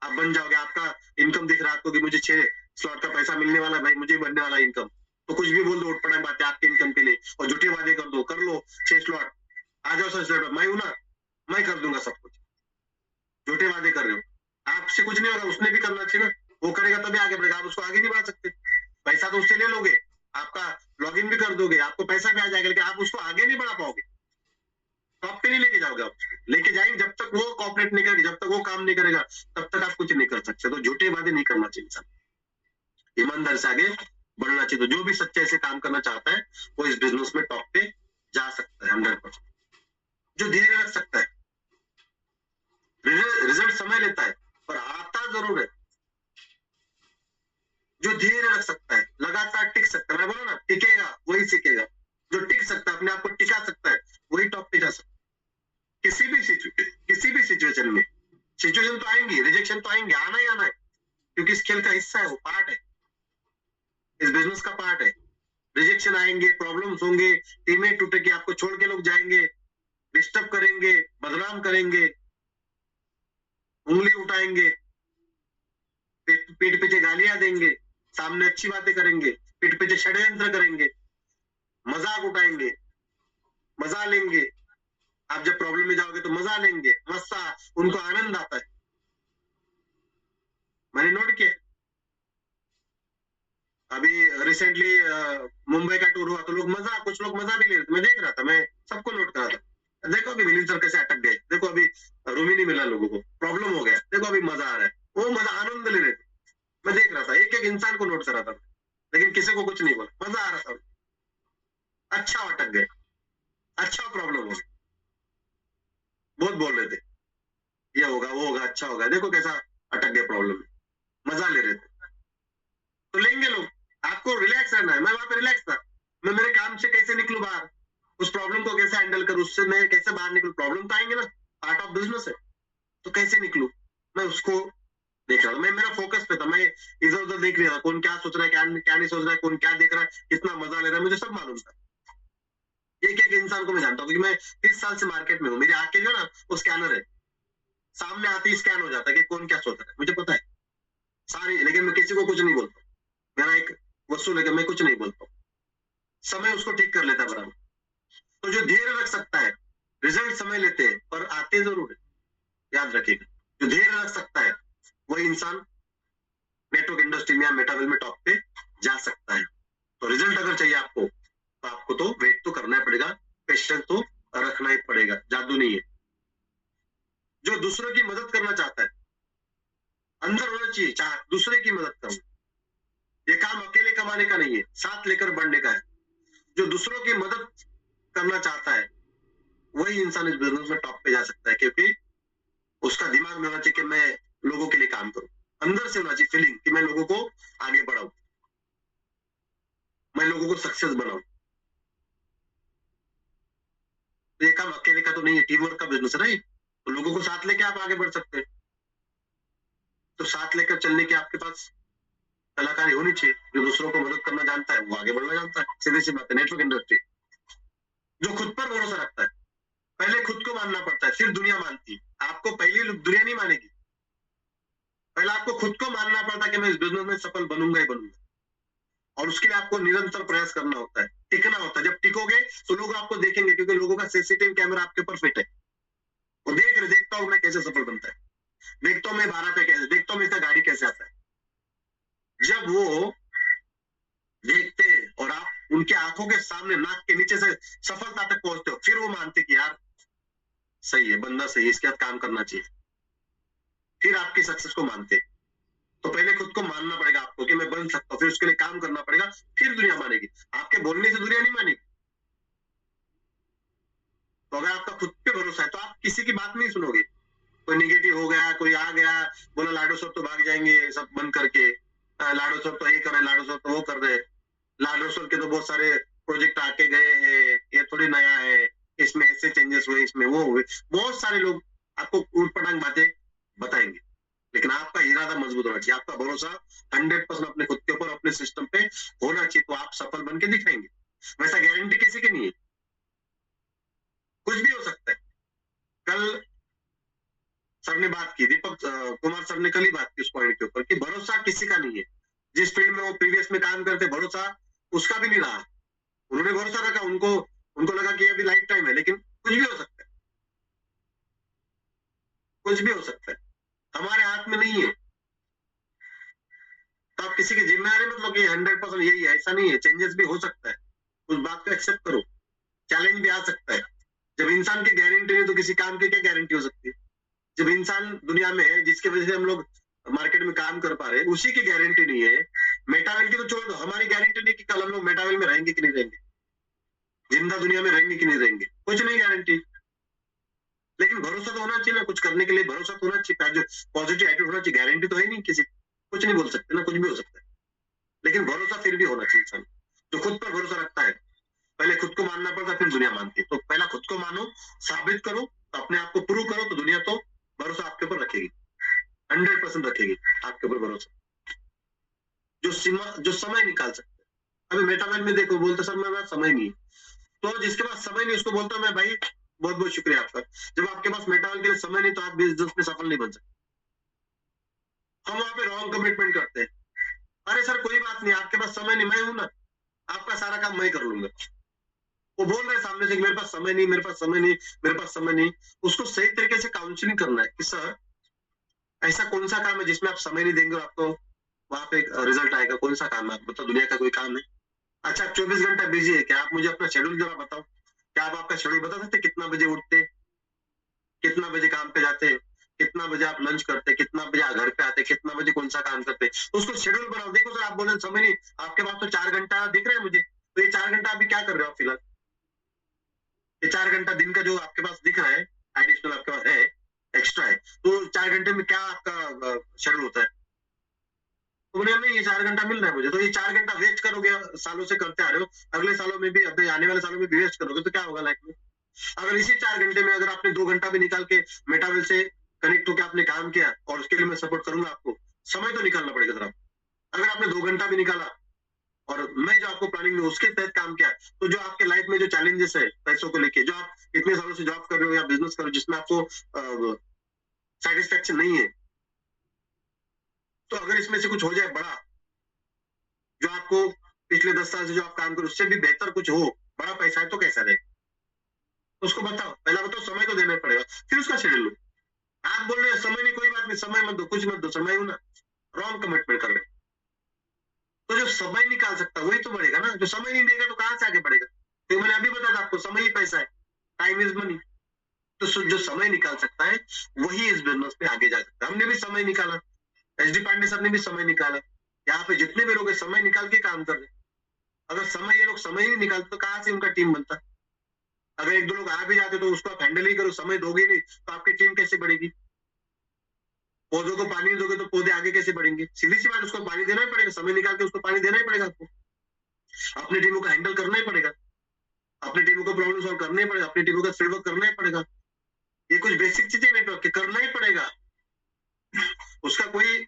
आप बन जाओगे, आपका इनकम दिख रहा है आपको कि मुझे 6 स्लॉट का पैसा मिलने वाला है, भाई मुझे बनने वाला इनकम, तो कुछ भी बोल दो, उठ पड़ा बात है आपके इनकम के लिए, और झूठे वादे कर दो, कर लो 6 स्लॉट, आ जाओ सर स्लॉट, मैं हूं ना, मैं कर दूंगा सब कुछ। झूठे वादे कर रहे हो, आपसे कुछ नहीं होगा, उसने भी करना चाहिए ना, वो करेगा तभी आगे बढ़ेगा, आप उसको आगे नहीं बढ़ा सकते। पैसा तो उससे ले लोगे, आपका लॉगिन भी कर दोगे, आपको पैसा भी आ जाएगा, लेकिन आप उसको आगे नहीं बढ़ा पाओगे, टॉप पे नहीं लेके जाओगे आप, लेके जाएंगे जब तक वो कॉपरेट नहीं करेगा, जब तक वो काम नहीं करेगा, तब तक आप कुछ नहीं कर सकते। तो झूठे वादे नहीं करना चाहिए इंसान, ईमानदारी से आगे बढ़ना चाहिए। तो जो भी सच्चाई से काम करना चाहता है वो इस बिजनेस में टॉप पे जा सकता है 100%। जो धैर्य रख सकता है, रिजल्ट समय लेता है पर आता जरूर है। जो धैर्य रख सकता है, लगातार टिक सकता है, वही सीखेगा। जो टिक सकता है, अपने आप को टिका सकता है, वही टॉप पे जा सकता है। किसी भी सिचुएशन में सिचुएशन तो आएंगी, रिजेक्शन तो आएंगे, आना ही आना है, क्योंकि इस खेल का हिस्सा है, वो पार्ट है, इस बिजनेस का पार्ट है। रिजेक्शन आएंगे, प्रॉब्लम्स होंगे, टीमें टूटेगी, आपको छोड़ के लोग जाएंगे, डिस्टर्ब करेंगे, बदनाम करेंगे, उंगली उठाएंगे, पीठ पीछे गालियां देंगे, सामने अच्छी बातें करेंगे, पीठ पीछे षड्यंत्र करेंगे, मजाक उठाएंगे, मजा लेंगे। आप जब प्रॉब्लम में जाओगे तो मजा लेंगे, मस्सा, उनको आनंद आता है। मैंने नोट किया, अभी रिसेंटली मुंबई का टूर हुआ तो कुछ लोग मजा भी ले रहे थे, मैं देख रहा था, मैं सबको नोट कर रहा था। देखो अभी विनीत सर कैसे अटक गए, देखो अभी रूम ही नहीं मिला लोगों को, प्रॉब्लम हो गया, देखो अभी मजा आ रहा है, वो मजा आनंद ले रहे थे। मैं देख रहा था, एक एक इंसान को नोट कर रहा था, लेकिन किसी को कुछ नहीं बोला, मजा आ रहा था। अच्छा अटक गए, अच्छा प्रॉब्लम हो गया, बहुत बोल रहे थे ये होगा वो होगा, अच्छा होगा, देखो कैसा अटक गया प्रॉब्लम में, मजा ले रहे थे। तो लेंगे लोग, आपको रिलैक्स रहना है। मैं वहां पे रिलैक्स था, मैं मेरे काम से कैसे निकलूं बाहर, उस प्रॉब्लम को कैसे हैंडल करूं, उससे मैं कैसे बाहर निकलूं, प्रॉब्लम तो आएंगे ना, पार्ट ऑफ बिजनेस है, तो कैसे निकलूं, मैं उसको देख रहा था। मैं मेरा फोकस पे था, मैं इधर उधर देख रहा था, कौन क्या सोच रहा है, क्या नहीं सोच रहा है, कौन क्या देख रहा है, कितना मजा ले रहा है, मुझे सब मालूम था। एक एक इंसान को मैं जानता हूँ, क्योंकि मैं 30 साल से मार्केट में हूँ। मेरी आंखें जो है ना, वो स्कैनर है, सामने आती ही स्कैन हो जाता है कि कौन क्या सोच रहा है, मुझे पता है सारी। लेकिन मैं किसी को कुछ नहीं बोलता, मेरा एक वसूल है कि मैं कुछ नहीं बोलता, समय उसको ठीक कर लेता है बराबर। तो जो धैर्य रख सकता है, रिजल्ट समय लेते हैं पर आते जरूर है, याद रखिएगा। जो धैर्य रख सकता है वही इंसान नेटवर्क इंडस्ट्री में या मेटावेल में टॉप पे जा सकता है। तो रिजल्ट अगर चाहिए आपको, तो आपको तो वेट तो करना ही पड़ेगा, पेशेंस तो रखना ही पड़ेगा, जादू नहीं है। जो दूसरों की मदद करना चाहता है, अंदर होना चाहिए चाह दूसरे की मदद करना। ये काम अकेले कमाने का नहीं है, साथ लेकर बढ़ने का है। जो दूसरों की मदद करना चाहता है वही इंसान इस बिजनेस में टॉप पे जा सकता है, क्योंकि उसका दिमाग में होना चाहिए कि मैं लोगों के लिए काम करूं, अंदर से होना चाहिए फीलिंग कि मैं लोगों को आगे बढ़ाऊं, मैं लोगों को सक्सेस बनाऊं। तो ये काम अकेले का तो नहीं है, टीम वर्क का बिजनेस है ना, तो लोगों को साथ लेके आप आगे बढ़ सकते हैं। तो साथ लेकर चलने के आपके पास कलाकारी होनी चाहिए। जो दूसरों को मदद करना जानता है वो आगे बढ़ना जानता है, सीधी सी बात है। नेटवर्क इंडस्ट्री, जो खुद पर भरोसा रखता है, पहले खुद को मानना पड़ता है, फिर दुनिया मानती है आपको। पहले दुनिया नहीं मानेगी, पहले आपको खुद को मानना पड़ता है कि मैं इस बिजनेस में सफल बनूंगा ही बनूंगा। और उसके लिए आपको निरंतर प्रयास करना होता है, टिकना होता है। जब टिकोगे तो लोग आपको देखेंगे, क्योंकि लोगों का सीसीटीवी कैमरा आपके ऊपर फिट है। वो देखता हूँ मैं कैसे सफल बनता है, देखता हूँ मैं 12 पे कैसे, देखता हूँ मैं इसका गाड़ी कैसे आता है। जब वो देखते हैं और आप उनके आंखों के सामने नाक के नीचे से सफलता तक पहुंचते हो, फिर वो मानते कि यार सही है, बंदा सही है, इसके साथ काम करना चाहिए, फिर आपकी सक्सेस को मानते। तो पहले खुद को मानना पड़ेगा आपको कि मैं बन सकता हूँ, फिर उसके लिए काम करना पड़ेगा, फिर दुनिया मानेगी। आपके बोलने से दुनिया नहीं मानेगी। तो अगर आपका खुद पे भरोसा है तो आप किसी की बात नहीं सुनोगे। कोई निगेटिव हो गया, कोई आ गया, बोला लाडो सर तो भाग जाएंगे सब बंद करके, लाडो सर तो ये कर रहे, लाडो सर तो वो कर रहे, लाडो सर के तो बहुत सारे प्रोजेक्ट आके गए हैं, ये थोड़ी नया है, इसमें ऐसे चेंजेस हुए, इसमें वो हुए। बहुत सारे लोग आपको उटपटांग बातें बताएंगे, लेकिन आपका इरादा मजबूत होना चाहिए, आपका भरोसा 100% अपने खुद के ऊपर, अपने सिस्टम पे होना चाहिए, तो आप सफल बन के दिखाएंगे। वैसा गारंटी किसी की नहीं है, कुछ भी हो सकता है। कल सर ने बात की, दीपक कुमार सर ने कल ही बात की उस पॉइंट के ऊपर कि भरोसा किसी का नहीं है। जिस फील्ड में वो प्रीवियस में काम करते, भरोसा उसका भी नहीं रहा। उन्होंने भरोसा रखा, उनको लगा कि अभी लाइफ टाइम है, लेकिन कुछ भी हो सकता है, कुछ भी हो सकता है, हमारे हाथ में नहीं है। तो आप किसी की जिम्मेदारी मतलब कि 100% यही है, ऐसा नहीं है, चेंजेस भी हो सकता है, उस बात को एक्सेप्ट करो। चैलेंज भी आ सकता है। जब इंसान की गारंटी नहीं तो किसी काम की क्या गारंटी हो सकती है। जब इंसान दुनिया में है, जिसकी वजह से हम लोग मार्केट में काम कर पा रहे हैं, उसी की गारंटी नहीं है। मेटावेल की तो छोड़ दो, हमारी गारंटी नहीं कि कल हम लोग मेटावेल में रहेंगे कि नहीं रहेंगे, जिंदा दुनिया में रहेंगे कि नहीं रहेंगे, कुछ नहीं गारंटी। लेकिन भरोसा तो होना चाहिए ना, कुछ करने के लिए भरोसा तो होना चाहिए, पॉजिटिव एटीट्यूड होना चाहिए। गारंटी तो है नहीं किसी, कुछ नहीं बोल सकते ना, कुछ भी हो सकता है, लेकिन भरोसा फिर भी होना चाहिए इंसान। जो खुद पर भरोसा रखता है पहले खुद को मानना पड़ता है, फिर दुनिया मानती है। तो पहला खुद को मानो, साबित करो, अपने आप को प्रूव करो, तो दुनिया तो भरोसा आपके ऊपर रखेगी, 100% रखेगी आपके ऊपर भरोसा। जो समय निकाल सकते हैं। अभी मेटावेल में देखो, बोलते सर मेरे पास समय नहीं है, तो जिसके पास समय नहीं उसको बोलता हूँ मैं, भाई बहुत बहुत शुक्रिया आपका, जब आपके पास मेटावेल के लिए समय नहीं तो आप बिजनेस में सफल नहीं बन सकते। हम वहां पे रॉन्ग कमिटमेंट करते हैं, अरे सर कोई बात नहीं, आपके पास समय नहीं, मैं हूं ना, आपका सारा काम मैं कर लूंगा। वो बोल रहे सामने से कि मेरे पास समय नहीं, मेरे पास समय नहीं, मेरे पास समय नहीं। उसको सही तरीके से काउंसलिंग करना है कि सर ऐसा कौन सा काम है जिसमें आप समय नहीं देंगे और आपको वहां पे रिजल्ट आएगा, कौन सा काम है, मतलब दुनिया का कोई काम है? अच्छा आप 24 घंटा बिजी है क्या? आप मुझे अपना शेड्यूल जरा बताओ, क्या आप आपका शेड्यूल बता सकते, कितना बजे उठते, कितना बजे काम पे जाते, कितना बजे आप लंच करते, कितना बजे घर पे आते, कितना बजे कौन सा काम करते, तो उसको शेड्यूल बनाओ। देखो सर आप बोले समय नहीं, आपके पास तो 4 घंटा दिख रहा है मुझे, तो ये 4 घंटा अभी क्या कर रहे हो आप फिलहाल? ये 4 घंटा दिन का जो आपके पास दिख रहा है, एडिशनल आपके पास है, एक्स्ट्रा है, तो 4 घंटे में क्या आपका शेड्यूल होता है? तो बोले नहीं ये 4 घंटा मिल रहा है मुझे, तो ये 4 घंटा वेस्ट करोगे, सालों से करते आ रहे हो, अगले सालों में भी, अपने आने वाले सालों में भी वेस्ट करोगे, तो क्या होगा लाइफ में? अगर इसी 4 घंटे में अगर आपने 2 घंटा भी निकाल के मेटावेल से कनेक्ट होकर आपने काम किया, और उसके लिए मैं सपोर्ट करूंगा आपको, समय तो निकालना पड़ेगा सर। अगर आपने 2 घंटा भी निकाला और मैं जो आपको प्लानिंग में उसके तहत काम किया, तो जो आपके लाइफ में जो चैलेंजेस है पैसों को लेके, जो आप इतने सालों से जॉब कर रहे हो या बिजनेस कर रहे हो जिसमें आपको सेटिस्फेक्शन नहीं है, तो अगर इसमें से कुछ हो जाए बड़ा, जो आपको पिछले 10 साल से जो आप काम करो उससे भी बेहतर कुछ हो, बड़ा पैसा है, तो कैसा रहे? उसको बताओ, पहला बताओ, समय तो देना ही पड़ेगा, फिर उसका शेड्यूल लो। आप बोल रहे हो समय नहीं, कोई बात नहीं, समय मत दो, कुछ मत दो, समय हूं ना, रॉन्ग कमिटमेंट कर रहे हो। तो जो समय निकाल सकता है वही तो बढ़ेगा ना, जो समय नहीं देगा तो कहां से आगे बढ़ेगा? तो मैंने अभी बताया आपको, समय ही पैसा है, टाइम इज मनी। तो जो समय निकाल सकता है वही इस बिजनेस में आगे जा सकता है। हमने भी समय निकाला, एच डी पांडे सर ने भी समय निकाला, यहाँ पे जितने भी लोग समय निकाल के काम कर रहे हैं। अगर समय ये लोग समय ही नहीं निकालते तो कहां से उनका टीम बनता? अगर एक दो लोग आ भी जाते तो उसको आप हैंडल ही करो, समय दोगे नहीं तो आपकी टीम कैसे बढ़ेगी? पौधों को पानी नहीं दोगे तो पौधे आगे कैसे बढ़ेंगे? सीधी सी बात, उसको पानी देना ही पड़ेगा, समय निकाल के उसको पानी देना ही पड़ेगा आपको, अपनी टीमों को हैंडल करना ही पड़ेगा, अपनी टीमों को प्रॉब्लम सॉल्व करना ही पड़ेगा, अपनी टीमों का फील्ड वर्क करना ही पड़ेगा। ये कुछ बेसिक चीजें नेटवर्क के करना ही पड़ेगा, उसका कोई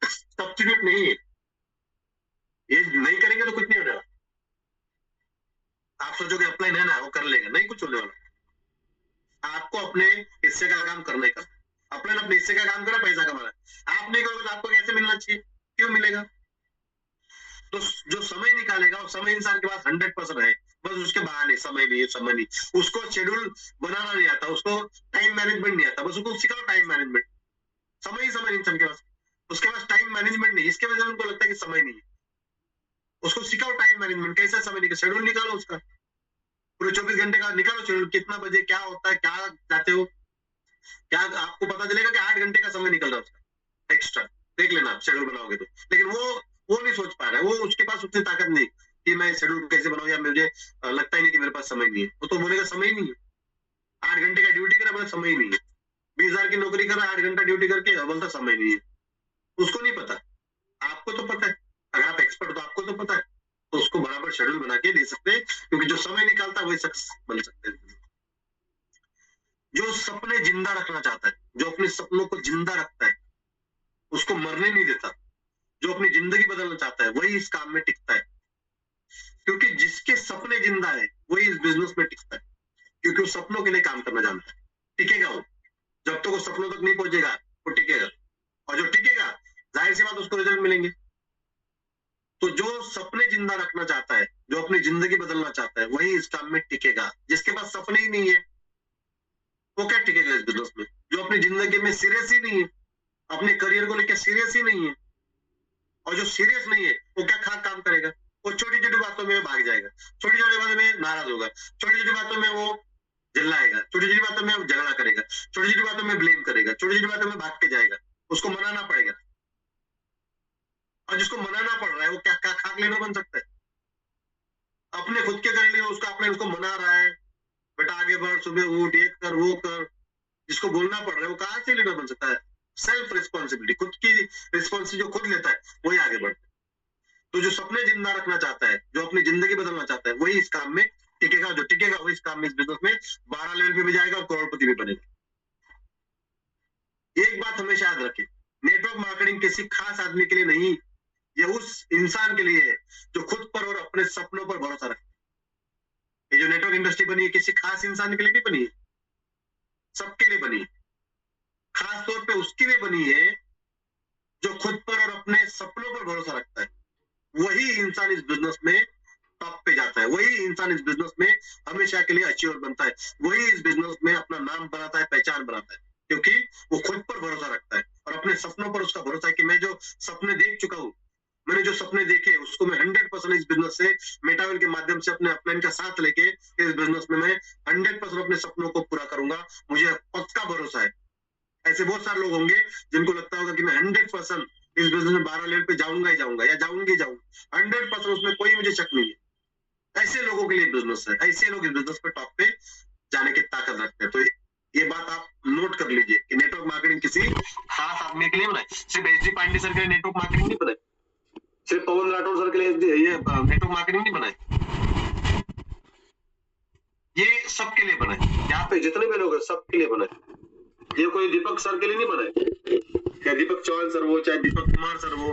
सब्स्टिट्यूट नहीं है। ये नहीं करेंगे तो कुछ नहीं होने वाला। आप सोचोगे अपलाइन है ना वो कर लेगा, नहीं कुछ होने वाला। आपको अपने हिस्से का काम करना ही करना, अपलाइन अपने हिस्से का काम करा, पैसा कमाना। आप नहीं करोगे तो आपको कैसे मिलना चाहिए, क्यों मिलेगा? तो जो समय निकालेगा, वो समय इंसान के पास 100% है, बस उसके बहाने समय नहीं है, समय नहीं, उसको शेड्यूल बनाना नहीं आता, उसको टाइम मैनेजमेंट नहीं आता, बस उसको सिखाओ टाइम मैनेजमेंट। समय ही समय इंसान के पास, उसके पास टाइम मैनेजमेंट नहीं, इसके वजह से उनको लगता है कि समय नहीं है। उसको सिखाओ टाइम मैनेजमेंट, कैसा समय निकाल, शेड्यूल निकालो उसका, पूरे 24 घंटे का निकालो शेड्यूल, कितना बजे क्या होता है, क्या चाहते हो, क्या आपको पता चलेगा कि 8 घंटे का समय निकल रहा है उसका एक्स्ट्रा, देख लेना आप शेड्यूल बनाओगे तो। लेकिन वो नहीं सोच पा रहा है, वो उसके पास उतनी ताकत नहीं कि मैं शेड्यूल कैसे बनाऊं, या मुझे लगता ही नहीं कि मेरे पास समय नहीं है। वो तो बोलेगा समय ही नहीं है, 8 घंटे का ड्यूटी करा, बोला समय ही नहीं है, 20,000 की नौकरी करा, 8 घंटा ड्यूटी करके बोलता समय नहीं है। उसको नहीं पता, आपको तो पता है, अगर आप एक्सपर्ट तो आपको तो पता है, तो उसको बराबर शेड्यूल बना के दे सकते हैं, क्योंकि जो समय निकालता है वही सक्सेस बन सकते हैं। जो सपने जिंदा रखना चाहता है, जो अपने सपनों को जिंदा रखता है, उसको मरने नहीं देता, जो अपनी जिंदगी बदलना चाहता है वही इस काम में टिकता है, क्योंकि जिसके सपने जिंदा है वही इस बिजनेस में टिकता है, क्योंकि वो सपनों के लिए काम करना जानता है। टिकेगा वो, जब तक वो सपनों तक नहीं पहुंचेगा वो टिकेगा, और जो टिकेगा जाहिर सी बात उसको रिजल्ट मिलेंगे। तो जो सपने जिंदा रखना चाहता है, जो अपनी जिंदगी बदलना चाहता है, वही इस काम में टिकेगा। जिसके पास सपने ही नहीं है वो क्या टिकेगा इस बिजनेस में? जो अपनी जिंदगी में सीरियस ही नहीं है, अपने करियर को लेकर सीरियस ही नहीं है, और जो सीरियस नहीं है वो क्या खाक काम करेगा? वो छोटी छोटी बातों में भाग जाएगा, छोटी छोटी बातों में नाराज होगा, छोटी छोटी बातों में वो चिल्लाएगा, छोटी छोटी बातों में झगड़ा करेगा, छोटी छोटी बातों में ब्लेम करेगा, छोटी छोटी बातों में भाग के जाएगा। उसको मनाना पड़ेगा, और जिसको मनाना पड़ रहा है वो क्या खाक लीडर बन सकता है? अपने खुद के कर लिए उसको, अपने उसको मना रहा है, बेटा आगे बढ़, सुबह उठ, ये कर वो कर, जिसको बोलना पड़ रहा है वो कहां से लीडर बन सकता है? सेल्फ रिस्पॉन्सिबिलिटी, खुद की रिस्पॉन्सिबिलिटी जो खुद लेता है वही आगे बढ़ता है। तो जो सपने जिंदा रखना चाहता है, जो अपनी जिंदगी बदलना चाहता है, वही इस काम में टिकेगा। जो टिकेगा वही इस काम में, इस बिजनेस में 12 लेवल पे भी जाएगा और करोड़पति भी बनेगा। एक बात हमेशा याद रखें, नेटवर्क मार्केटिंग किसी खास आदमी के लिए नहीं, ये उस इंसान के लिए है जो खुद पर और अपने सपनों पर भरोसा रखता है। ये जो नेटवर्क इंडस्ट्री बनी है किसी खास इंसान के लिए नहीं बनी है, सबके लिए बनी है। खास तौर पे उसके लिए बनी है जो खुद पर और अपने सपनों पर भरोसा रखता है। वही इंसान इस बिजनेस में टॉप पे जाता है, वही इंसान इस बिजनेस में हमेशा के लिए अचीवर बनता है, वही इस बिजनेस में अपना नाम बनाता है, पहचान बनाता है, क्योंकि वो खुद पर भरोसा रखता है और अपने सपनों पर उसका भरोसा है कि मैं जो सपने देख चुका हूँ, मैंने जो सपने देखे उसको मैं 100% इस बिजनेस से मेटावेल के माध्यम से अपने अपलाइन का साथ लेके इस बिजनेस में मैं 100% अपने सपनों को पूरा करूंगा। मुझे पक्का भरोसा है। ऐसे बहुत सारे लोग होंगे जिनको लगता होगा कि मैं 100% इस बिजनेस में 12 लेवल पे जाऊंगा ही जाऊंगा या जाऊंगी जाऊंगा, 100% उसमें कोई मुझे शक नहीं है। ऐसे लोगों के लिए बिजनेस है, ऐसे लोग इस बिजनेस पे टॉप पे जाने की ताकत रखते हैं। तो ये बात आप नोट कर लीजिए कि नेटवर्क मार्केटिंग किसी खास आदमी के लिए बनाए, सिर्फ एच.डी. पांडे सर के लिए नेटवर्क मार्केटिंग नहीं बनाए, सिर्फ पवन राठौर सर के लिए ये नेटवर्क मार्केटिंग नहीं बनाए, ये सबके लिए बनाए। यहाँ पे जितने भी लोग हैं सबके लिए बनाए। ये कोई दीपक सर के लिए नहीं बनाए, चाहे दीपक चौहान सर हो, चाहे दीपक कुमार सर हो,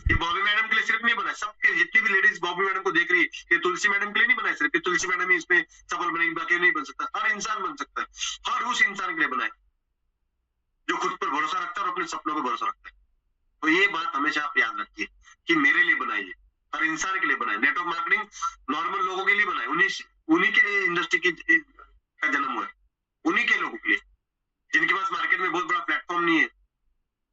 ये बॉबी मैडम के लिए सिर्फ नहीं बनाए, सबके जितनी भी लेडीज बॉबी मैडम को देख रही है, ये तुलसी मैडम के लिए नहीं बनाए सिर्फ, कि तुलसी मैडम ही इसमें सफल बनेगी, बाकी नहीं बन सकता। हर इंसान बन सकता है, हर उस इंसान के लिए बनाए जो खुद पर भरोसा रखता है और अपने सपनों पर भरोसा रखता है। तो ये बात हमेशा आप याद रखिए कि मेरे लिए बनाइए, हर इंसान के लिए बनाए। नेटवर्क मार्केटिंग नॉर्मल लोगों के लिए बनाए, उन्हीं के लिए इंडस्ट्री का जन्म हुआ है, उन्हीं के लोगों के लिए जिनके पास मार्केट में बहुत बड़ा प्लेटफॉर्म नहीं है,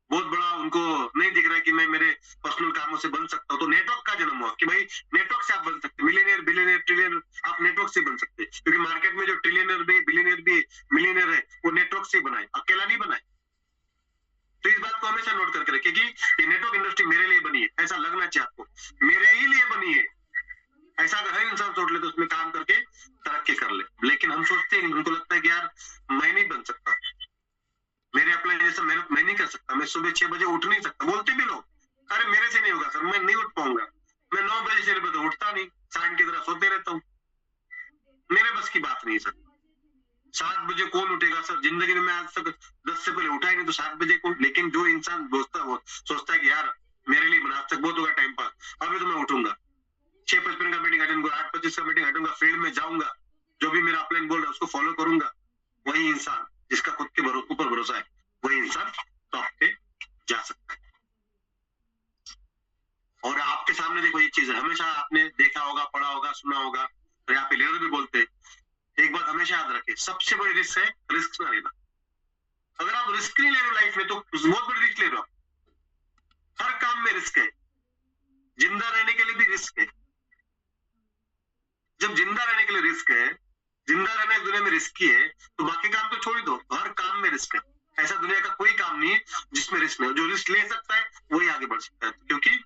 बहुत बड़ा उनको नहीं दिख रहा है कि मैं मेरे पर्सनल कामों से बन सकता हूँ। तो नेटवर्क का जन्म हुआ कि भाई नेटवर्क से आप बन सकते, मिलियनियर बिलियनियर ट्रिलियनर आप नेटवर्क से बन सकते, क्योंकि मार्केट में जो ट्रिलियनर भी बिलियनियर भी मिलियनियर है वो नेटवर्क से बनाए, अकेला नहीं बनाए। तो इस बात को हमेशा नोट करके रखिए कि ये नेटवर्क इंडस्ट्री मेरे लिए बनी है, ऐसा लगना चाहिए आपको, मेरे ही लिए बनी है। ऐसा अगर हर इंसान सोच ले तो उसमें काम करके तरक्की कर ले, लेकिन हम सोचते नहीं, उनको लगता है कि यार मैं नहीं बन सकता, मेरे अपने जैसा मेहनत मैं नहीं कर सकता, मैं सुबह 6 बजे उठ नहीं सकता। बोलते भी लोग, अरे मेरे से नहीं होगा सर, मैं नहीं उठ पाऊंगा, मैं 9 बजे से बजे उठता नहीं, सांड की तरह सोते रहता हूँ, मेरे बस की बात नहीं सर। 7 बजे कौन उठेगा सर, जिंदगी में मैं आज तक 10 से पहले उठा ही नहीं, तो 7 बजे कौन। लेकिन जो इंसान सोचता है कि यार मेरे लिए आज तक बहुत होगा टाइम पास, अभी तो मैं उठूंगा, 6:55 का मीटिंग अटेंड करूंगा, 8:25 का मीटिंग अटेंड करूंगा, फील्ड में जाऊंगा, जो भी मेरा अपलाइन बोल रहा है उसको फॉलो करूंगा, वही इंसान जिसका खुद के ऊपर भरोसा है, वही इंसान टॉप पे जा सकता है। और आपके सामने देखो ये चीज है, हमेशा आपने देखा होगा, पढ़ा होगा, सुना होगा, और यहाँ पे लीडर भी बोलते हैं, एक बात हमेशा याद रखें, सबसे बड़ी रिस्क है रिस्क ना लेना। अगर आप रिस्क नहीं ले रहे हो लाइफ में तो बहुत बड़ी रिस्क ले रहे हो। हर काम में रिस्क है, जिंदा रहने के लिए भी रिस्क है। जब जिंदा रहने के लिए रिस्क है, जिंदा रहना इस दुनिया में रिस्की है, तो बाकी काम तो छोड़ ही दो, हर काम में रिस्क है। ऐसा दुनिया का कोई काम नहीं है जिसमें रिस्क नहीं हो। जो रिस्क ले सकता है वही आगे बढ़ सकता है, क्योंकि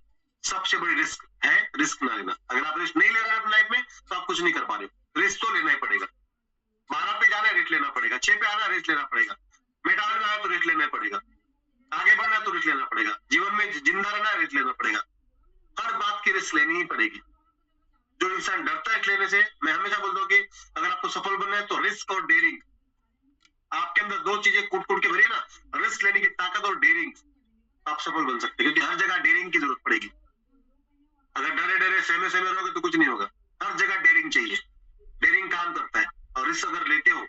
सबसे बड़ी रिस्क है रिस्क ना लेना। अगर आप रिस्क नहीं ले रहे हैं अपनी लाइफ में तो आप कुछ नहीं कर पा रहे हो। रिस्क तो लेना ही पड़ेगा, 12 पे जाना है रिस्क लेना पड़ेगा, 6 पे आना रिस्क लेना पड़ेगा, मेटावेल में आना तो रिस्क लेना पड़ेगा, आगे बढ़ना तो रिस्क लेना पड़ेगा, जीवन में जिंदा रहना है रिस्क लेना पड़ेगा, हर बात की रिस्क लेनी ही पड़ेगी। जो इंसान डरता है लेने से, मैं हमेशा बोलता हूँ कि अगर आपको सफल बनना है तो रिस्क और डेयरिंग, आपके अंदर 2 चीजें कूट कूट के भरिए ना, रिस्क लेने की ताकत और डेयरिंग, आप सफल बन सकते हैं। क्योंकि हर जगह डेयरिंग की जरूरत पड़ेगी। अगर डरे डरे सहमे सहमे रहोगे तो कुछ नहीं होगा, हर जगह डेयरिंग चाहिए, डेयरिंग काम करता है। और रिस्क अगर लेते हो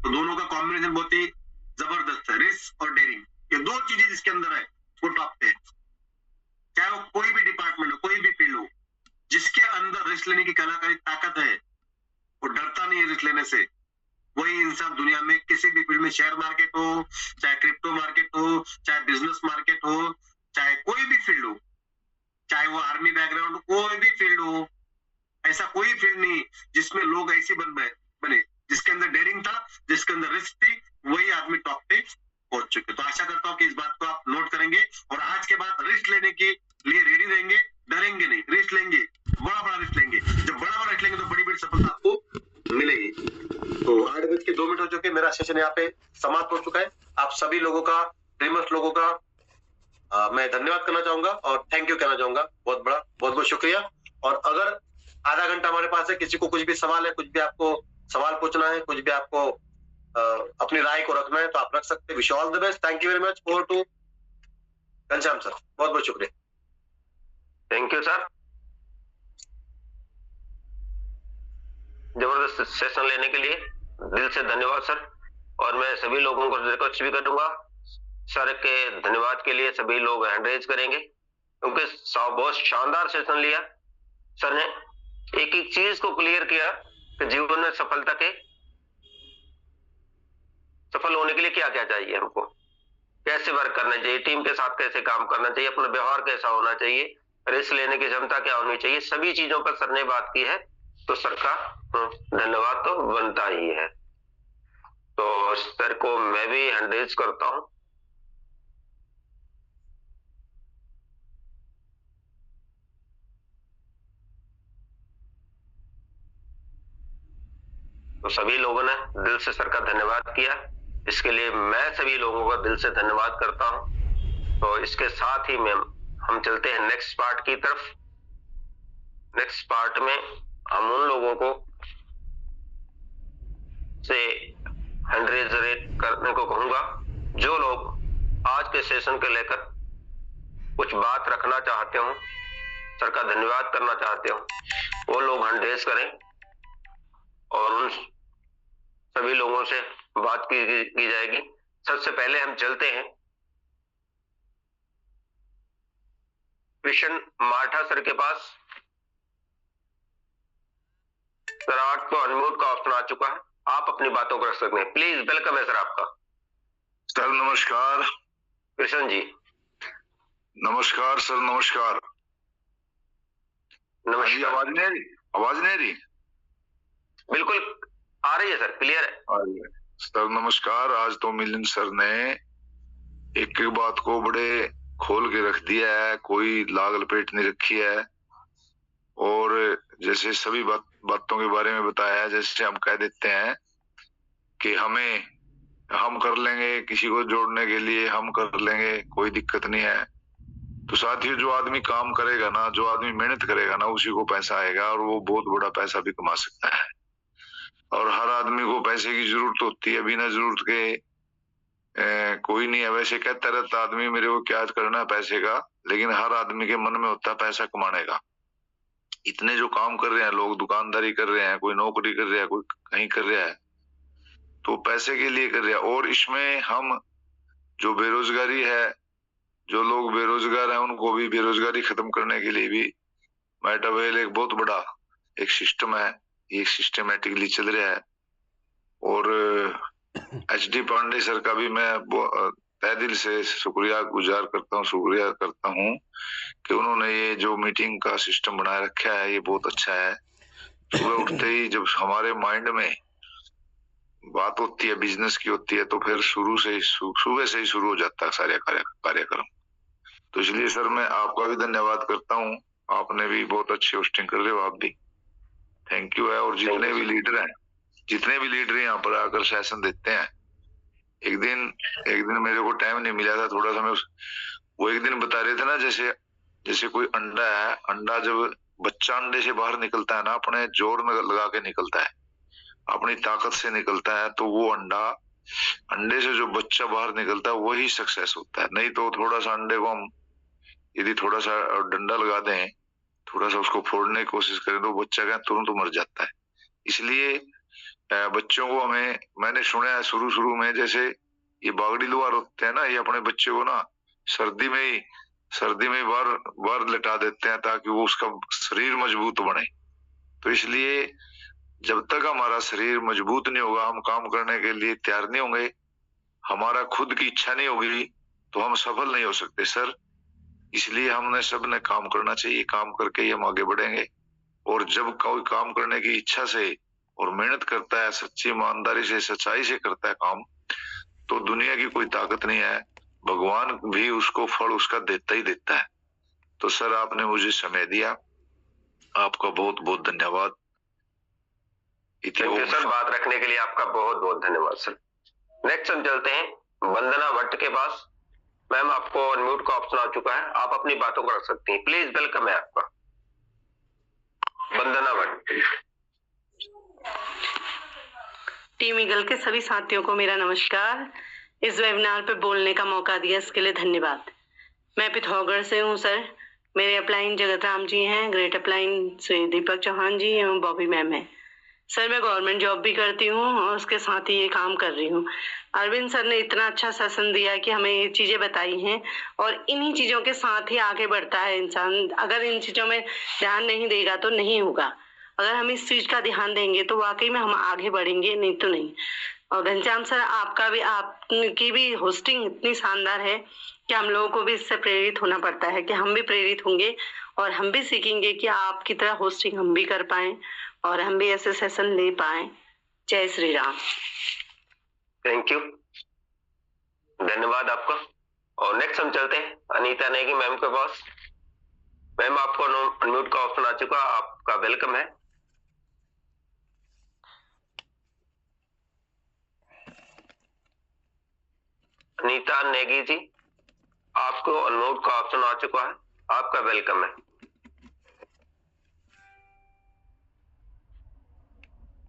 तो दोनों का कॉम्बिनेशन बहुत ही जबरदस्त है, रिस्क और डेयरिंग, ये 2 चीजें जिसके अंदर है वो टॉप पे है। चाहे वो कोई भी डिपार्टमेंट हो, कोई भी फील्ड हो, जिसके अंदर रिस्क लेने की कलाकारी ताकत है, वो डरता नहीं है रिस्क लेने से, वही इंसान दुनिया में किसी भी फील्ड में, शेयर मार्केट हो, चाहे क्रिप्टो मार्केट हो, चाहे बिजनेस मार्केट हो, चाहे कोई भी फील्ड हो, चाहे वो आर्मी बैकग्राउंड हो, कोई भी फील्ड हो, ऐसा कोई फील्ड नहीं जिसमें लोग ऐसे बने जिसके अंदर डेयरिंग था, जिसके अंदर रिस्क थी, वही आदमी टॉप पे पहुंच चुके। तो आशा करता हूँ कि इस बात को आप नोट करेंगे और आज के बाद रिस्क लेने के लिए रेडी रहेंगे, डरेंगे नहीं, रिस्क लेंगे, बड़ा बड़ा रिस्क लेंगे। जब बड़ा बड़ा रिस्क लेंगे तो बड़ी बड़ी सफलता आपको मिलेगी। तो 8:02 हो चुके, मेरा सेशन यहाँ पे समाप्त हो चुका है। आप सभी लोगों का, फेमस लोगों का मैं धन्यवाद करना चाहूंगा और थैंक यू कहना चाहूंगा। बहुत बहुत शुक्रिया। और अगर आधा घंटा हमारे पास है, किसी को कुछ भी सवाल है, कुछ भी आपको सवाल पूछना है, कुछ भी आपको अपनी राय को रखना है तो आप रख सकते हैं। Wish all the best. Thank you very much. Over to Ghanshyam sir. बहुत शुक्रिया। थैंक यू सर, जबरदस्त सेशन लेने के लिए दिल से धन्यवाद सर। और मैं सभी लोगों को रिक्वेस्ट भी करूंगा, सर के धन्यवाद के लिए सभी लोग हैंड रेज करेंगे, क्योंकि बहुत शानदार सेशन लिया सर ने। एक एक चीज को क्लियर किया कि जीवन में सफल होने के लिए क्या क्या चाहिए, हमको कैसे वर्क करना चाहिए, टीम के साथ कैसे काम करना चाहिए, अपना व्यवहार कैसा होना चाहिए, रिस्क लेने की क्षमता क्या होनी चाहिए, सभी चीजों पर सर ने बात की है। तो सर का धन्यवाद तो बनता ही है। तो सर को मैं भी हैंड रेज करता हूं। तो सभी लोगों ने दिल से सर का धन्यवाद किया, इसके लिए मैं सभी लोगों का दिल से धन्यवाद करता हूं। तो इसके साथ ही में हम चलते हैं नेक्स्ट पार्ट की तरफ। नेक्स्ट पार्ट में हम उन लोगों को से हैंड रेज करने को कहूंगा जो लोग आज के सेशन के लेकर कुछ बात रखना चाहते हो, सर का धन्यवाद करना चाहते हो, वो लोग हैंड रेज करें और उन सभी लोगों से बात की जाएगी। सबसे पहले हम चलते हैं कृष्ण माठा सर के पास। सर आपको अनम्यूट का ऑप्शन आ चुका है, आप अपनी बातों को रख सकते हैं। प्लीज, वेलकम है सर आपका। सर नमस्कार। कृष्ण जी नमस्कार सर। नमस्कार। नमस्कार। आवाज नहीं आ रही? आवाज नहीं आ रही? बिल्कुल आ रही है सर, क्लियर है। सर नमस्कार। आज तो मिलिंद सर ने एक बात को बड़े खोल के रख दिया है, कोई लाग लपेट नहीं रखी है। और जैसे सभी बातों के बारे में बताया है, जैसे हम कह देते हैं कि हम कर लेंगे, किसी को जोड़ने के लिए हम कर लेंगे, कोई दिक्कत नहीं है। तो साथियों, जो आदमी काम करेगा ना, जो आदमी मेहनत करेगा ना, उसी को पैसा आएगा और वो बहुत बड़ा पैसा भी कमा सकता है। और हर आदमी को पैसे की जरूरत होती है, बिना जरूरत के कोई नहीं है। वैसे कहता रहता आदमी मेरे को क्या करना है पैसे का, लेकिन हर आदमी के मन में होता है पैसा कमाने का। इतने जो काम कर रहे हैं लोग, दुकानदारी कर रहे हैं, कोई नौकरी कर रहा है, कोई कहीं कर रहा है, तो पैसे के लिए कर रहा है। और इसमें हम जो बेरोजगारी है, जो लोग बेरोजगार हैं, उनको भी बेरोजगारी खत्म करने के लिए भी मेटावेल एक बहुत बड़ा एक सिस्टम है, ये सिस्टमेटिकली चल रहा है। और HD पांडे सर का भी मैं तहे दिल से शुक्रिया करता हूँ कि उन्होंने ये जो मीटिंग का सिस्टम बनाए रखा है, ये बहुत अच्छा है। सुबह उठते ही जब हमारे माइंड में बात होती है, बिजनेस की होती है, तो फिर सुबह से ही शुरू हो जाता है सारे कार्यक्रम। तो इसलिए सर मैं आपका भी धन्यवाद करता हूँ, आपने भी बहुत अच्छी होस्टिंग कर रहे हो, आप भी थैंक यू है। और जितने भी लीडर यहाँ पर आकर सेशन देते हैं, एक दिन मेरे को टाइम नहीं मिला था, थोड़ा सा मैं वो एक दिन बता रहे थे ना, जैसे कोई अंडा है, अंडा जब बच्चा अंडे से बाहर निकलता है ना, अपने जोर लगा के निकलता है, अपनी ताकत से निकलता है, तो वो अंडे से जो बच्चा बाहर निकलता है वही सक्सेस होता है। नहीं तो थोड़ा सा अंडे को हम यदि थोड़ा सा डंडा लगा दें, थोड़ा सा उसको फोड़ने की कोशिश करें, तो बच्चा क्या तुरंत मर जाता है। इसलिए बच्चों को मैंने सुना है शुरू में, जैसे ये बागड़ी लुहार होते हैं ना, ये अपने बच्चे को ना सर्दी में बार लेटा देते हैं ताकि वो उसका शरीर मजबूत बने। तो इसलिए जब तक हमारा शरीर मजबूत नहीं होगा, हम काम करने के लिए तैयार नहीं होंगे, हमारा खुद की इच्छा नहीं होगी, तो हम सफल नहीं हो सकते सर। इसलिए हमने सबने काम करना चाहिए, काम करके ही हम आगे बढ़ेंगे। और जब कोई काम करने की इच्छा से और मेहनत करता है, सच्ची ईमानदारी से, सच्चाई से करता है काम, तो दुनिया की कोई ताकत नहीं है, भगवान भी उसको फल उसका देता ही देता है। तो सर आपने मुझे समय दिया, आपका बहुत बहुत धन्यवाद। सर बात रखने के लिए आपका बहुत बहुत धन्यवाद सर। नेक्स्ट हम चलते हैं वंदना भट्ट के पास। मैम आपको अनम्यूट का ऑप्शन आ चुका है, आप अपनी बातों को रख सकती हैं। प्लीज वेलकम है आपका। वंदना भट्ट। टीम ईगल के सभी साथियों को मेरा नमस्कार। इस वेबिनार पे बोलने का मौका दिया इसके लिए धन्यवाद। मैं पिथौरागढ़ से हूँ सर। मेरे अपलाइन जगत राम जी हैं, ग्रेट अपलाइन से दीपक चौहान जी एवं बॉबी मैम है। सर मैं गवर्नमेंट जॉब भी करती हूँ और उसके साथ ही ये काम कर रही हूँ। अरविंद सर ने इतना अच्छा सेशन दिया कि हमें ये चीजें बताई हैं और इन्हीं चीजों के साथ ही आगे बढ़ता है इंसान। अगर इन चीजों में ध्यान नहीं देगा तो नहीं होगा। अगर हम इस चीज का ध्यान देंगे तो वाकई में हम आगे बढ़ेंगे, नहीं तो नहीं। और घनश्याम सर आपकी भी होस्टिंग इतनी शानदार है कि हम लोगों को भी इससे प्रेरित होना पड़ता है कि हम भी प्रेरित होंगे और हम भी सीखेंगे कि आपकी तरह होस्टिंग हम भी कर पाए और हम भी ऐसे सेशन ले पाए। जय श्री राम। थैंक यू, धन्यवाद आपका। और नेक्स्ट हम चलते हैं अनीता नेगी मैम के पास। मैम आपको अनम्यूट का ऑप्शन आ चुका, आपका वेलकम है। अनीता नेगी जी, आपको अनम्यूट का ऑप्शन आ चुका है, आपका वेलकम है।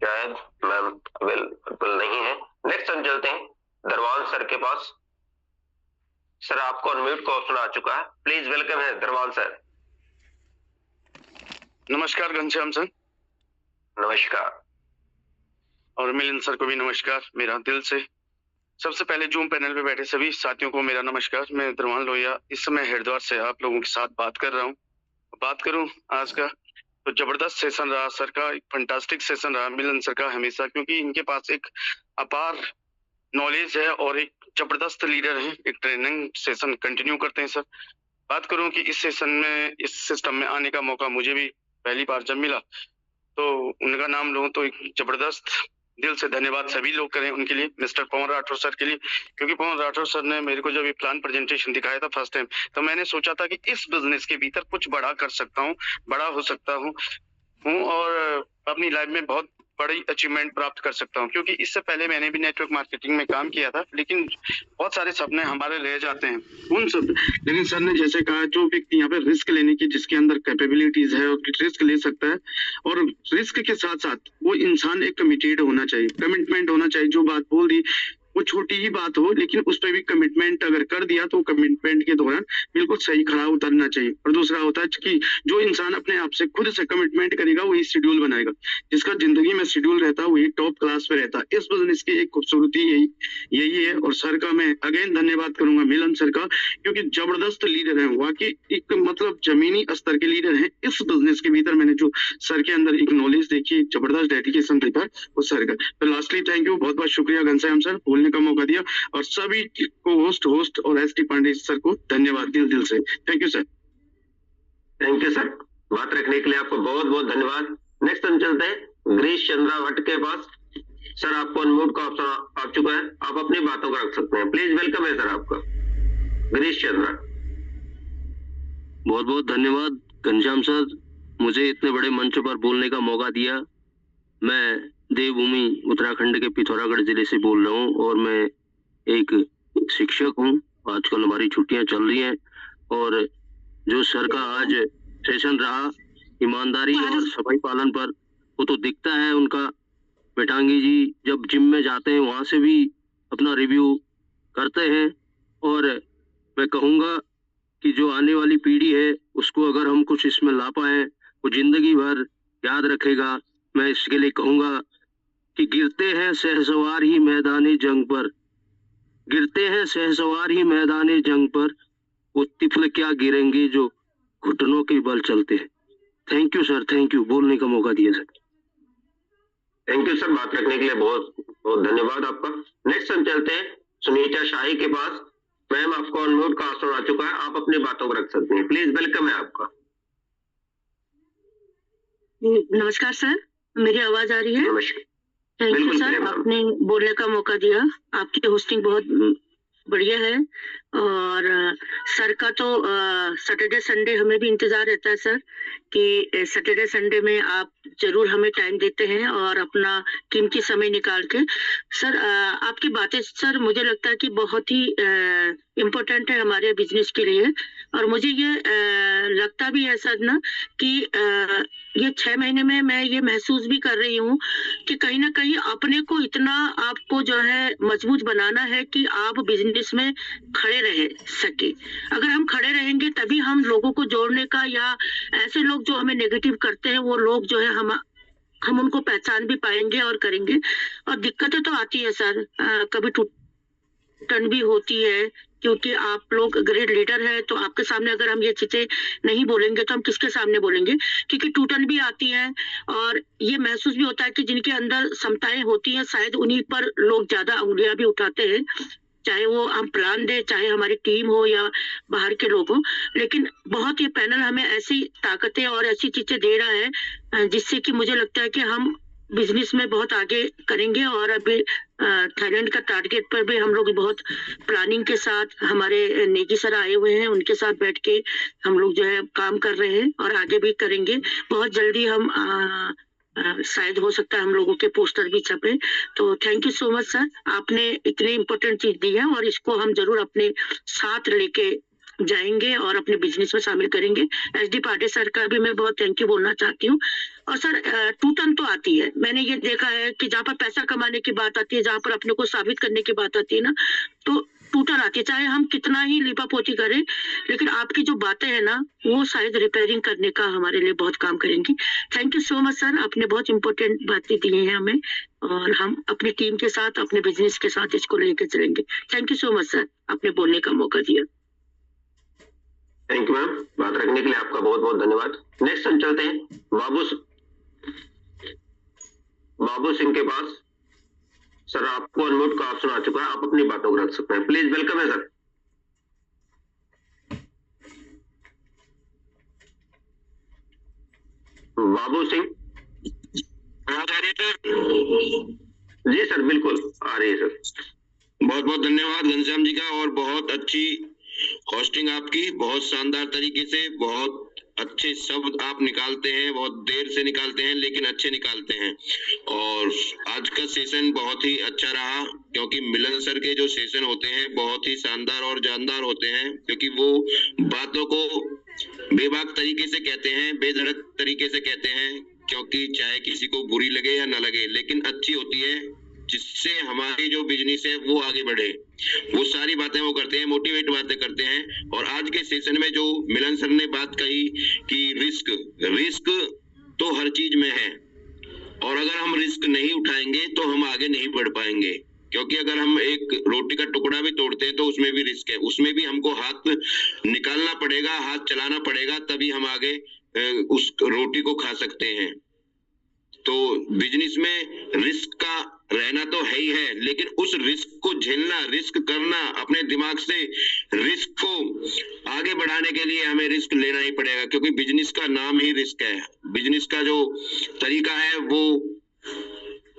शायद मैम अवेलेबल नहीं है। नेक्स्ट हम चलते हैं धरवान सर के पास। सर आपको अनम्यूट का ऑप्शन आ चुका है, प्लीज वेलकम है धरवान सर। नमस्कार घनश्याम सर। नमस्कार। और मिलिंद सर को भी नमस्कार मेरा दिल से। सबसे पहले जूम पैनल पे बैठे सभी साथियों को मेरा नमस्कार। मैं धरवान लोहिया इस समय हरिद्वार से आप लोगों के साथ बात कर रहा हूँ। बात करूं आज का तो जबरदस्त सेशन रहा सर का, एक फंटास्टिक सेशन रहा मिलन सर का हमेशा, क्योंकि इनके पास एक अपार नॉलेज है और एक जबरदस्त लीडर है। एक ट्रेनिंग सेशन कंटिन्यू करते हैं सर। बात करूं कि इस सेशन में इस सिस्टम में आने का मौका मुझे भी पहली बार जब मिला तो उनका नाम लूं तो एक जबरदस्त दिल से धन्यवाद सभी लोग करें उनके लिए, मिस्टर पवन राठौर सर के लिए, क्योंकि पवन राठौर सर ने मेरे को जब ये प्लान प्रेजेंटेशन दिखाया था फर्स्ट टाइम तो मैंने सोचा था कि इस बिजनेस के भीतर कुछ बड़ा कर सकता हूँ, बड़ा हो सकता हूँ और अपनी लाइफ में बहुत बड़ी अचीवमेंट प्राप्त कर सकता हूँ। क्योंकि इससे पहले मैंने भी नेटवर्क मार्केटिंग में काम किया था, लेकिन बहुत सारे सपने हमारे रह जाते हैं उन सब। लेकिन सर ने जैसे कहा जो व्यक्ति यहाँ पे रिस्क लेने की जिसके अंदर कैपेबिलिटीज है और रिस्क ले सकता है, और रिस्क के साथ साथ वो इंसान एक कमिटेड होना चाहिए, कमिटमेंट होना चाहिए। जो बात बोल दी वो छोटी ही बात हो लेकिन उस पर भी कमिटमेंट अगर कर दिया तो कमिटमेंट के दौरान बिल्कुल सही खड़ा उतरना चाहिए। और दूसरा होता है कि जो इंसान अपने आप से खुद से कमिटमेंट करेगा वही शेड्यूल बनाएगा। जिसका जिंदगी में शेड्यूल रहता है वही टॉप क्लास पे रहता है। इस बिजनेस की एक खूबसूरती यही है। और सर का मैं अगेन धन्यवाद करूंगा मिलन सर का, क्योंकि जबरदस्त लीडर है, वाकई एक मतलब जमीनी स्तर के लीडर है। इस बिजनेस के भीतर मैंने जो सर के अंदर एक नॉलेज देखी, जबरदस्त डेडिकेशन देखा वो सर का। तो लास्टली थैंक यू, बहुत बहुत शुक्रिया घनश्याम सर बोलने का मौका दिया, और सभी को होस्ट और एसटी पांडे सर को धन्यवाद दिल से। Thank you sir. Thank you sir, बात रखने के लिए आपको बहुत बहुत धन्यवाद। नेक्स्ट हम चलते हैं गिरीश चंद्रा भट्ट के पास। सर आपको अनम्यूट का ऑप्शन आ चुका है, आप अपनी बातों को रख सकते हैं। प्लीज वेलकम है सर आपका गिरीश चंद्रा। बहुत बहुत धन्यवाद घनश्याम सर, मुझे इतने बड़े मंच पर बोलने का मौका दिया। मैं देवभूमि उत्तराखंड के पिथौरागढ़ जिले से बोल रहा हूँ और मैं एक शिक्षक हूँ। आजकल हमारी छुट्टियां चल रही हैं और जो सर का आज सेशन रहा ईमानदारी और सफाई पालन पर, वो तो दिखता है उनका। बेटांगी जी जब जिम में जाते हैं वहां से भी अपना रिव्यू करते हैं। और मैं कहूँगा कि जो आने वाली पीढ़ी है उसको अगर हम कुछ इसमें ला पाए वो जिंदगी भर याद रखेगा। मैं इसके लिए कहूँगा कि गिरते हैं सहसवार ही मैदानी जंग पर, गिरते हैं सहसवार ही मैदानी जंग पर, वो तिफल क्या गिरेंगे जो घुटनों के बल चलते हैं। Thank you sir, thank you बोलने का मौका दिया सर। थैंक यू सर, बात रखने के लिए बहुत बहुत धन्यवाद आपका। नेक्स्ट हम चलते हैं सुनीता शाही के पास। मैम आपको अनम्यूट का ऑप्शन आ चुका है, आप अपनी बातों को रख सकते हैं। प्लीज वेलकम है आपका। नमस्कार सर, मेरी आवाज आ रही है? नमस्कार। थैंक यू सर, आपने बोलने का मौका दिया। आपकी होस्टिंग बहुत बढ़िया है। और सर का तो सैटरडे संडे हमें भी इंतजार रहता है सर कि सैटरडे संडे में आप जरूर हमें टाइम देते हैं और अपना कीमती समय निकाल के। सर आपकी बातें सर मुझे लगता है कि बहुत ही इम्पोर्टेंट है हमारे बिजनेस के लिए। और मुझे ये लगता भी है सर ना कि ये 6 महीने में मैं ये महसूस भी कर रही हूँ कि कहीं ना कहीं अपने को इतना आपको जो है मजबूत बनाना है कि आप बिजनेस में खड़े रह सके। अगर हम खड़े रहेंगे तभी हम लोगों को जोड़ने का, या ऐसे लोग जो हमें नेगेटिव करते हैं वो लोग जो है हम उनको पहचान भी पाएंगे और करेंगे। और दिक्कतें तो आती है सर, कभी टूटन भी होती है क्योंकि आप लोग ग्रेट लीडर है, तो आपके सामने अगर हम ये चीजें नहीं बोलेंगे तो हम किसके सामने बोलेंगे, क्योंकि टूटन भी आती है। और ये महसूस भी होता है कि जिनके अंदर क्षमताएं होती हैं शायद उन्हीं पर लोग ज्यादा उंगलियां भी उठाते हैं, चाहे वो हम प्लान दे, चाहे हमारी टीम हो या बाहर के लोग हो। लेकिन बहुत ये पैनल हमें ऐसी ताकतें और ऐसी चीजें दे रहा है जिससे कि मुझे लगता है कि हम बिजनेस में बहुत आगे करेंगे। और अभी थाईलैंड का टारगेट पर भी हम लोग बहुत प्लानिंग के साथ, हमारे नेगी सर आए हुए हैं, उनके साथ बैठ के हम लोग जो है काम कर रहे हैं और आगे भी करेंगे। बहुत जल्दी हम शायद हो सकता है हम लोगों के पोस्टर भी छपे। तो thank you so much sir, आपने इतनी इम्पोर्टेंट चीज दी है और इसको हम जरूर अपने साथ लेके जाएंगे और अपने बिजनेस में शामिल करेंगे। SD पांडे सर का भी मैं बहुत थैंक यू बोलना चाहती हूँ। और सर टूटन तो आती है, मैंने ये देखा है कि जहाँ पर पैसा कमाने की बात आती है, जहाँ पर अपने को साबित करने की बात आती है ना, तो टूटन आती है। चाहे हम कितना ही लिपापोती करें, लेकिन आपकी जो बातें हैं ना वो शायद रिपेयरिंग करने का हमारे लिए बहुत काम करेंगी। Thank you so much sir, आपने बहुत इंपॉर्टेंट बातें दी हैं हमें और हम अपनी टीम के साथ, अपने बिजनेस के साथ इसको लेकर चलेंगे। Thank you so much sir, आपने बोलने का मौका दिया। थैंक यू मैम, बात रखने के लिए आपका बहुत बहुत धन्यवाद। नेक्स्ट हम चलते हैं बाबू सिंह के पास। सर आपको अनम्यूट का ऑप्शन आ चुका है, आप अपनी बातों को रख सकते हैं। प्लीज वेलकम है सर। बाबू सिंह आवाज आ रही है सर? जी सर बिल्कुल आ रही है सर। बहुत बहुत धन्यवाद घनश्याम जी का, और बहुत अच्छी होस्टिंग आपकी, बहुत शानदार तरीके से, बहुत अच्छे शब्द आप निकालते हैं, बहुत देर से निकालते हैं लेकिन अच्छे निकालते हैं। और आज का सेशन बहुत ही अच्छा रहा, क्योंकि मिलन सर के जो सेशन होते हैं बहुत ही शानदार और जानदार होते हैं, क्योंकि वो बातों को बेबाक तरीके से कहते हैं, बेधड़क तरीके से कहते हैं, क्योंकि चाहे किसी को बुरी लगे या ना लगे, लेकिन अच्छी होती है, जिससे हमारी जो बिजनेस है वो आगे बढ़े। वो सारी बातें वो करते हैं, मोटिवेट बातें करते हैं। और आज के सेशन में जो मिलन सर ने बात कही कि रिस्क तो हर चीज में है, और अगर हम रिस्क नहीं उठाएंगे तो हम आगे नहीं बढ़ पाएंगे, क्योंकि अगर हम एक रोटी का टुकड़ा भी तोड़ते हैं तो उसमें भी रिस्क है, उसमें भी हमको हाथ निकालना पड़ेगा, हाथ चलाना पड़ेगा, तभी हम आगे उस रोटी को खा सकते हैं। तो बिजनेस में रिस्क का रहना तो है ही है, लेकिन उस रिस्क को झेलना, रिस्क करना, अपने दिमाग से रिस्क को आगे बढ़ाने के लिए हमें रिस्क लेना ही पड़ेगा, क्योंकि बिजनेस का नाम ही रिस्क है। बिजनेस का जो तरीका है वो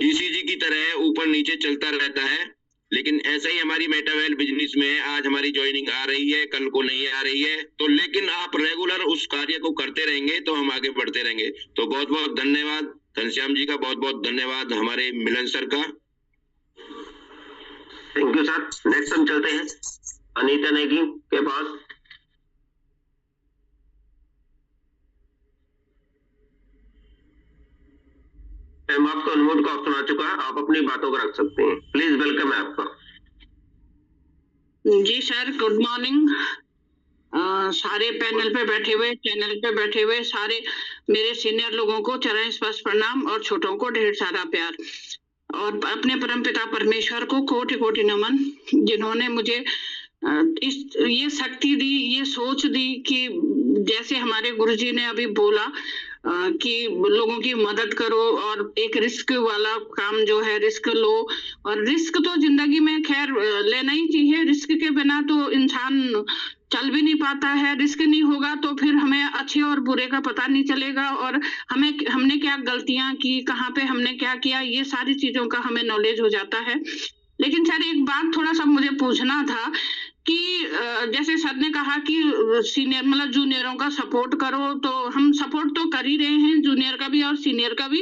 ECG की तरह है, ऊपर नीचे चलता रहता है। लेकिन ऐसा ही हमारी मेटावेल बिजनेस में है, आज हमारी ज्वाइनिंग आ रही है, कल को नहीं आ रही है, तो लेकिन आप रेगुलर उस कार्य को करते रहेंगे तो हम आगे बढ़ते रहेंगे। तो बहुत बहुत धन्यवाद घनश्याम जी का, बहुत बहुत धन्यवाद हमारे मिलन सर का। Thank you sir. नेक्स्ट हम चलते हैं अनीता नेगी के पास। मैम आपको अनम्यूट का ऑप्शन आ चुका है, आप अपनी बातों को रख सकते हैं। प्लीज वेलकम है आपका। जी सर, गुड मॉर्निंग। सारे पैनल पे बैठे हुए, चैनल पे बैठे हुए सारे मेरे सीनियर लोगों को चरण स्पर्श प्रणाम, और छोटों को ढेर सारा प्यार, और अपने परमपिता परमेश्वर को कोटि कोटि नमन, जिन्होंने मुझे ये शक्ति दी, ये सोच दी कि जैसे हमारे गुरुजी ने अभी बोला कि लोगों की मदद करो और एक रिस्क वाला काम जो है रिस्क लो। और रिस्क तो जिंदगी में खैर लेना ही चाहिए, रिस्क के बिना तो इंसान चल भी नहीं पाता है। रिस्क नहीं होगा तो फिर हमें अच्छे और बुरे का पता नहीं चलेगा, और हमने क्या गलतियां की, कहाँ पे हमने क्या किया, ये सारी चीजों का हमें नॉलेज हो जाता है। लेकिन सर एक बात थोड़ा सा मुझे पूछना था कि जैसे सर ने कहा कि सीनियर मतलब जूनियरों का सपोर्ट करो, तो हम सपोर्ट तो कर ही रहे हैं, जूनियर का भी और सीनियर का भी।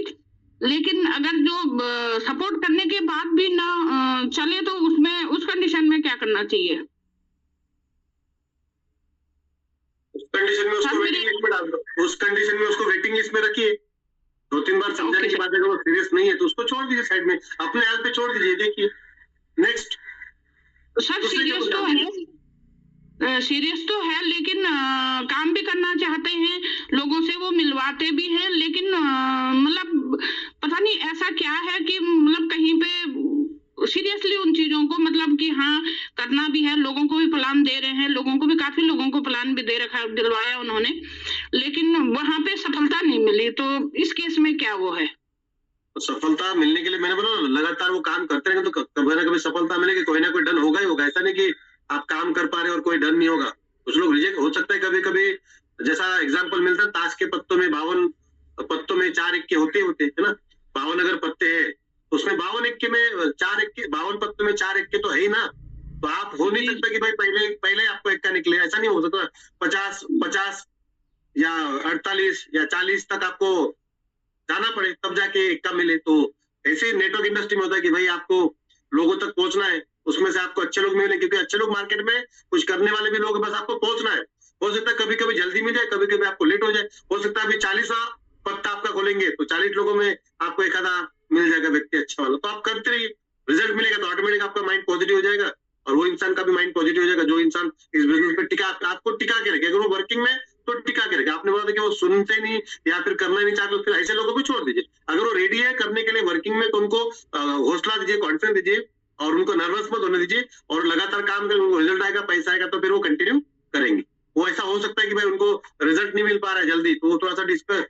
लेकिन अगर जो सपोर्ट करने के बाद भी ना चले तो उसमें उस कंडीशन में क्या करना चाहिए? उस कंडीशन में उसको वेटिंग लिस्ट में डाल दो, उस कंडीशन में उसको वेटिंग लिस्ट में रखिए। 2-3 बार समझाने के बाद अगर वो सीरियस नहीं है तो उसको छोड़ दीजिए साइड में, अपने हाल पे छोड़ दीजिए। देखिए नेक्स्ट सर सीरियस तो है लेकिन काम भी करना चाहते हैं, लोगों से वो मिलवाते भी हैं, लेकिन मतलब पता नहीं ऐसा क्या है कि मतलब कहीं पे सीरियसली उन चीजों को मतलब कि हाँ करना भी है, लोगों को भी प्लान दे रहे हैं, लोगों को भी काफी लोगों को प्लान भी दे रखा दिलवाया उन्होंने, लेकिन वहां पे सफलता नहीं मिली। तो इस केस में क्या वो है? सफलता मिलने के लिए मैंने बोला लगातार वो काम करते रहेंगे तो कभी ना कभी सफलता मिलेगी, कोई ना कोई डन होगा ही होगा। ऐसा नहीं कि आप काम कर पा रहे और कोई डन नहीं होगा। कुछ लोग रिजेक्ट हो सकता है कभी कभी, जैसा एग्जांपल मिलता है ताश के पत्तों में 52 पत्तों में 4 इक्के होते है ना, 52 अगर पत्ते हैं उसमें 52 इक्के में 4 इक्के, 52 पत्तों में 4 इक्के तो है ही ना। तो आप हो नहीं सकता कि भाई पहले आपको इक्का निकले, ऐसा नहीं हो सकता। 50 या 48 या 40 तक आपको जाना पड़े तब जाके इक्का मिले। तो ऐसे नेटवर्क इंडस्ट्री में होता है कि भाई आपको लोगों तक पहुंचना है, उसमें से आपको अच्छे लोग मिले, क्योंकि अच्छे लोग मार्केट में कुछ करने वाले भी लोग, बस आपको पहुंचना है। हो सकता है कभी कभी जल्दी मिल जाए, कभी कभी आपको लेट हो जाए। हो सकता है अभी 40वां पत्ता आपका खोलेंगे तो 40 लोगों में आपको एक आधा मिल जाएगा व्यक्ति अच्छा वाला, तो आप करते रहिए, रिजल्ट मिलेगा तो ऑटोमेटिक आपका माइंड पॉजिटिव हो जाएगा और वो इंसान का भी माइंड पॉजिटिव हो जाएगा जो इंसान इस बिजनेस पे आपको टिका के रखे। अगर वो वर्किंग में तो टिका के रखे। आपने बोला था कि वो सुनते नहीं या फिर करना नहीं चाहते, फिर ऐसे लोगों को छोड़ दीजिए। अगर वो रेडी है करने के लिए वर्किंग में तो उनको हौसला दीजिए, कॉन्फिडेंस दीजिए और उनको नर्वस मत होने दीजिए और लगातार काम करें। उनको रिजल्ट आएगा, पैसा आएगा तो फिर वो कंटिन्यू करेंगे। वो ऐसा हो सकता है कि भाई उनको रिजल्ट नहीं मिल पा रहा है जल्दी, तो वो थोड़ा सा डिस्टर्ब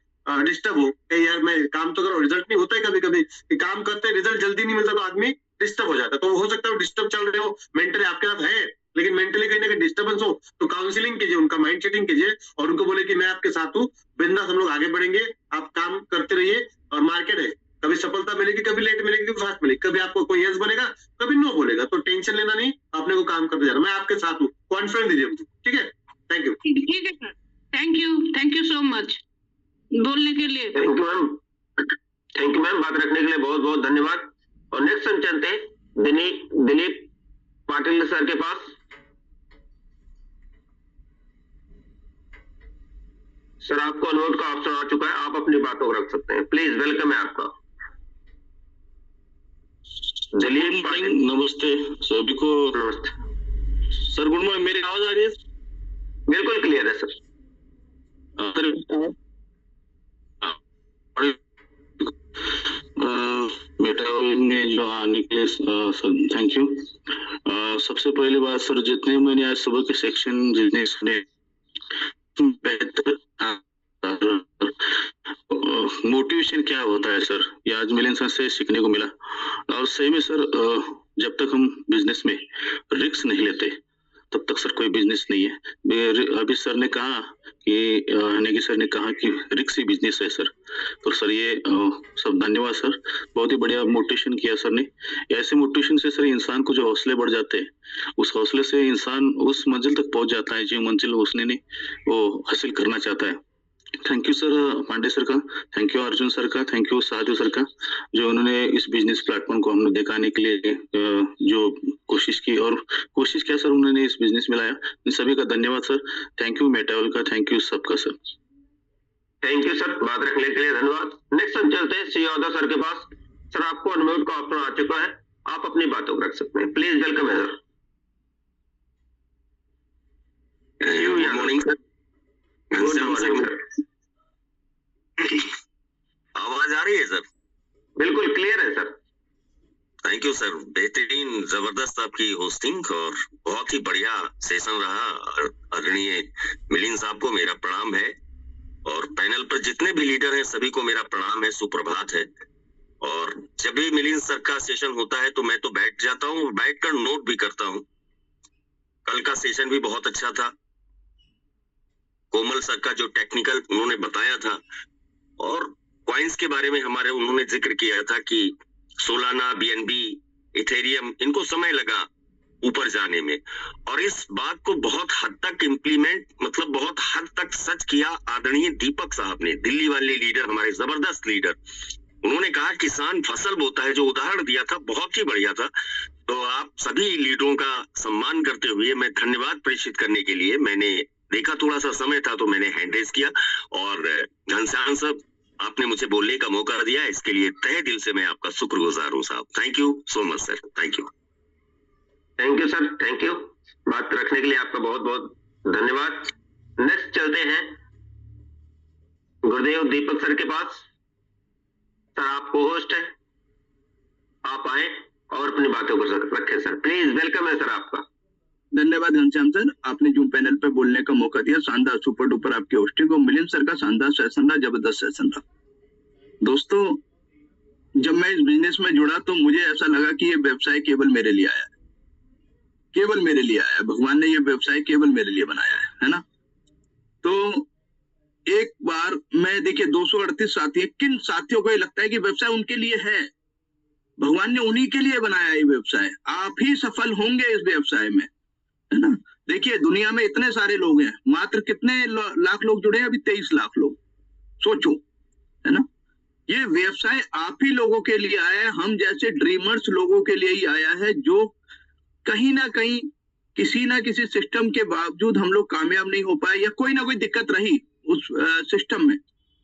हो कि यार मैं काम तो करो, रिजल्ट नहीं होता है कभी कभी कि काम करते रिजल्ट जल्दी नहीं मिलता तो आदमी डिस्टर्ब हो जाता है। तो हो सकता है वो डिस्टर्ब चल रहे हो, मेंटली आपके साथ है लेकिन मेंटली कहीं ना कहीं डिस्टर्बेंस हो, तो काउंसलिंग कीजिए, उनका माइंड सेटिंग कीजिए और उनको बोले कि मैं आपके साथ हूँ, बिंदास हम लोग आगे बढ़ेंगे, आप काम करते रहिए और मार्केट है, कभी सफलता मिलेगी, कभी लेट मिलेगी, कभी फास्ट मिलेगी, कभी आपको कोई यस बनेगा, कभी नो बोलेगा। तो टेंशन लेना नहीं, अपने को काम करते जाना, मैं आपके साथ हूँ, कॉन्फिडेंस दीजिए मुझे। ठीक है, थैंक यू। ठीक है sir, thank you so much बोलने के लिए। थैंक यू मैम, बात रखने के लिए बहुत बहुत धन्यवाद। और नेक्स्ट हम चलते हैं दिलीप पाटिल सर के पास। सर आपको अनम्यूट का ऑप्शन आ चुका है, आप अपनी बातों को रख सकते हैं, प्लीज। वेलकम है आपका। दिलीप पाटिल, नमस्ते सभी को। नमस्ते सर, गुड मॉर्निंग। मेरी आवाज आ रही है? बिल्कुल क्लियर है सर। बेटा में जो आने के लिए सर थैंक यू। सबसे पहली बात सर, जितने मैंने आज सुबह के सेक्शन जितने सुने बेहतर मोटिवेशन क्या होता है सर, ये आज मिलन सर से सीखने को मिला। और सही में सर, जब तक हम बिजनेस में रिस्क नहीं लेते तब तक सर कोई बिजनेस नहीं है। अभी सर ने कहा कि नेगी सर ने कहा कि रिस्क ही बिजनेस है सर। तो सर ये सब धन्यवाद सर, बहुत ही बढ़िया मोटिवेशन किया सर ने। ऐसे मोटिवेशन से सर इंसान को जो हौसले बढ़ जाते हैं, उस हौसले से इंसान उस मंजिल तक पहुंच जाता है जो मंजिल उसने ने वो हासिल करना चाहता है। Thank you sir Pandey sir का, थैंक यू अर्जुन सर का, थैंक यू साजू सर का, जो उन्होंने इस बिजनेस प्लेटफॉर्म को हमने दिखाने के लिए जो कोशिश की और कोशिश किया सर उन्होंने इस बिजनेस में लाया। इन सभी का धन्यवाद सर। थैंक यू मेटावल का, थैंक यू सबका सर। थैंक यू सर, बात रखने के लिए धन्यवाद। नेक्स्ट हम चलते हैं सियोदा सर के पास। सर आपको अनम्यूट का ऑप्शन आ चुका है, आप अपनी बातों को रख सकते हैं, प्लीज। वेलकम है sir. Good morning sir. Good morning sir. आवाज आ रही है सर? बिल्कुल क्लियर है सर। थैंक यू सर, बेहतरीन जबरदस्त आपकी होस्टिंग और बहुत ही बढ़िया सेशन रहा। आदरणीय मिलिंद साहब को मेरा प्रणाम है और पैनल पर जितने भी लीडर हैं सभी को मेरा प्रणाम है, सुप्रभात है। और जब भी मिलिंद सर का सेशन होता है तो मैं तो बैठ जाता हूँ, बैठकर नोट भी करता हूँ। कल का सेशन भी बहुत अच्छा था, कोमल सर का जो टेक्निकल उन्होंने बताया था और कॉइन्स के बारे में हमारे उन्होंने जिक्र किया था कि सोलाना, बीएनबी, इथेरियम, इनको समय लगा ऊपर जाने में। और इस बात को बहुत हद तक इम्प्लीमेंट, मतलब बहुत हद तक सच किया आदरणीय दीपक साहब ने, दिल्ली वाले लीडर, हमारे जबरदस्त लीडर। उन्होंने कहा किसान फसल बोता है, जो उदाहरण दिया था बहुत ही बढ़िया था। तो आप सभी लीडरों का सम्मान करते हुए मैं धन्यवाद प्रेषित करने के लिए, मैंने देखा थोड़ा सा समय था तो मैंने हैंड रेज किया। और घनश्याम साहब, आपने मुझे बोलने का मौका दिया, इसके लिए तहे दिल से मैं आपका शुक्रगुजार हूँ साहब। Thank you so much sir, thank you. Thank you sir, thank you. बात रखने के लिए आपका बहुत बहुत धन्यवाद। नेक्स्ट चलते हैं गुरुदेव दीपक सर के पास। सर आप को होस्ट है, आप आए और अपनी बातों को रखें सर, प्लीज। वेलकम है सर आपका। धन्यवाद घनश्याम सर, आपने जूम पैनल पे बोलने का मौका दिया। शानदार, सुपर डुपर आपकी होस्टिंग और मिलिंद सर का शानदार सेशन रहा, जबरदस्त सेशन रहा। दोस्तों, जब मैं इस बिजनेस में जुड़ा तो मुझे ऐसा लगा कि ये व्यवसाय केवल मेरे लिए आया है, केवल मेरे लिए आया है। भगवान ने ये व्यवसाय केवल मेरे लिए बनाया है ना। तो एक बार मैं, देखिए 238 साथी है, किन साथियों को ये लगता है कि व्यवसाय उनके लिए है? भगवान ने उन्हीं के लिए बनाया ये व्यवसाय। आप ही सफल होंगे इस व्यवसाय में, है ना। देखिए दुनिया में इतने सारे लोग हैं, मात्र कितने लाख लोग जुड़े हैं? अभी 23 लाख लोग। सोचो, है ना। ये व्यवसाय आप ही लोगों के लिए आया है, हम जैसे ड्रीमर्स लोगों के लिए ही आया है, जो कहीं ना कहीं किसी ना किसी सिस्टम के बावजूद हम लोग कामयाब नहीं हो पाए, या कोई ना कोई दिक्कत रही उस सिस्टम में,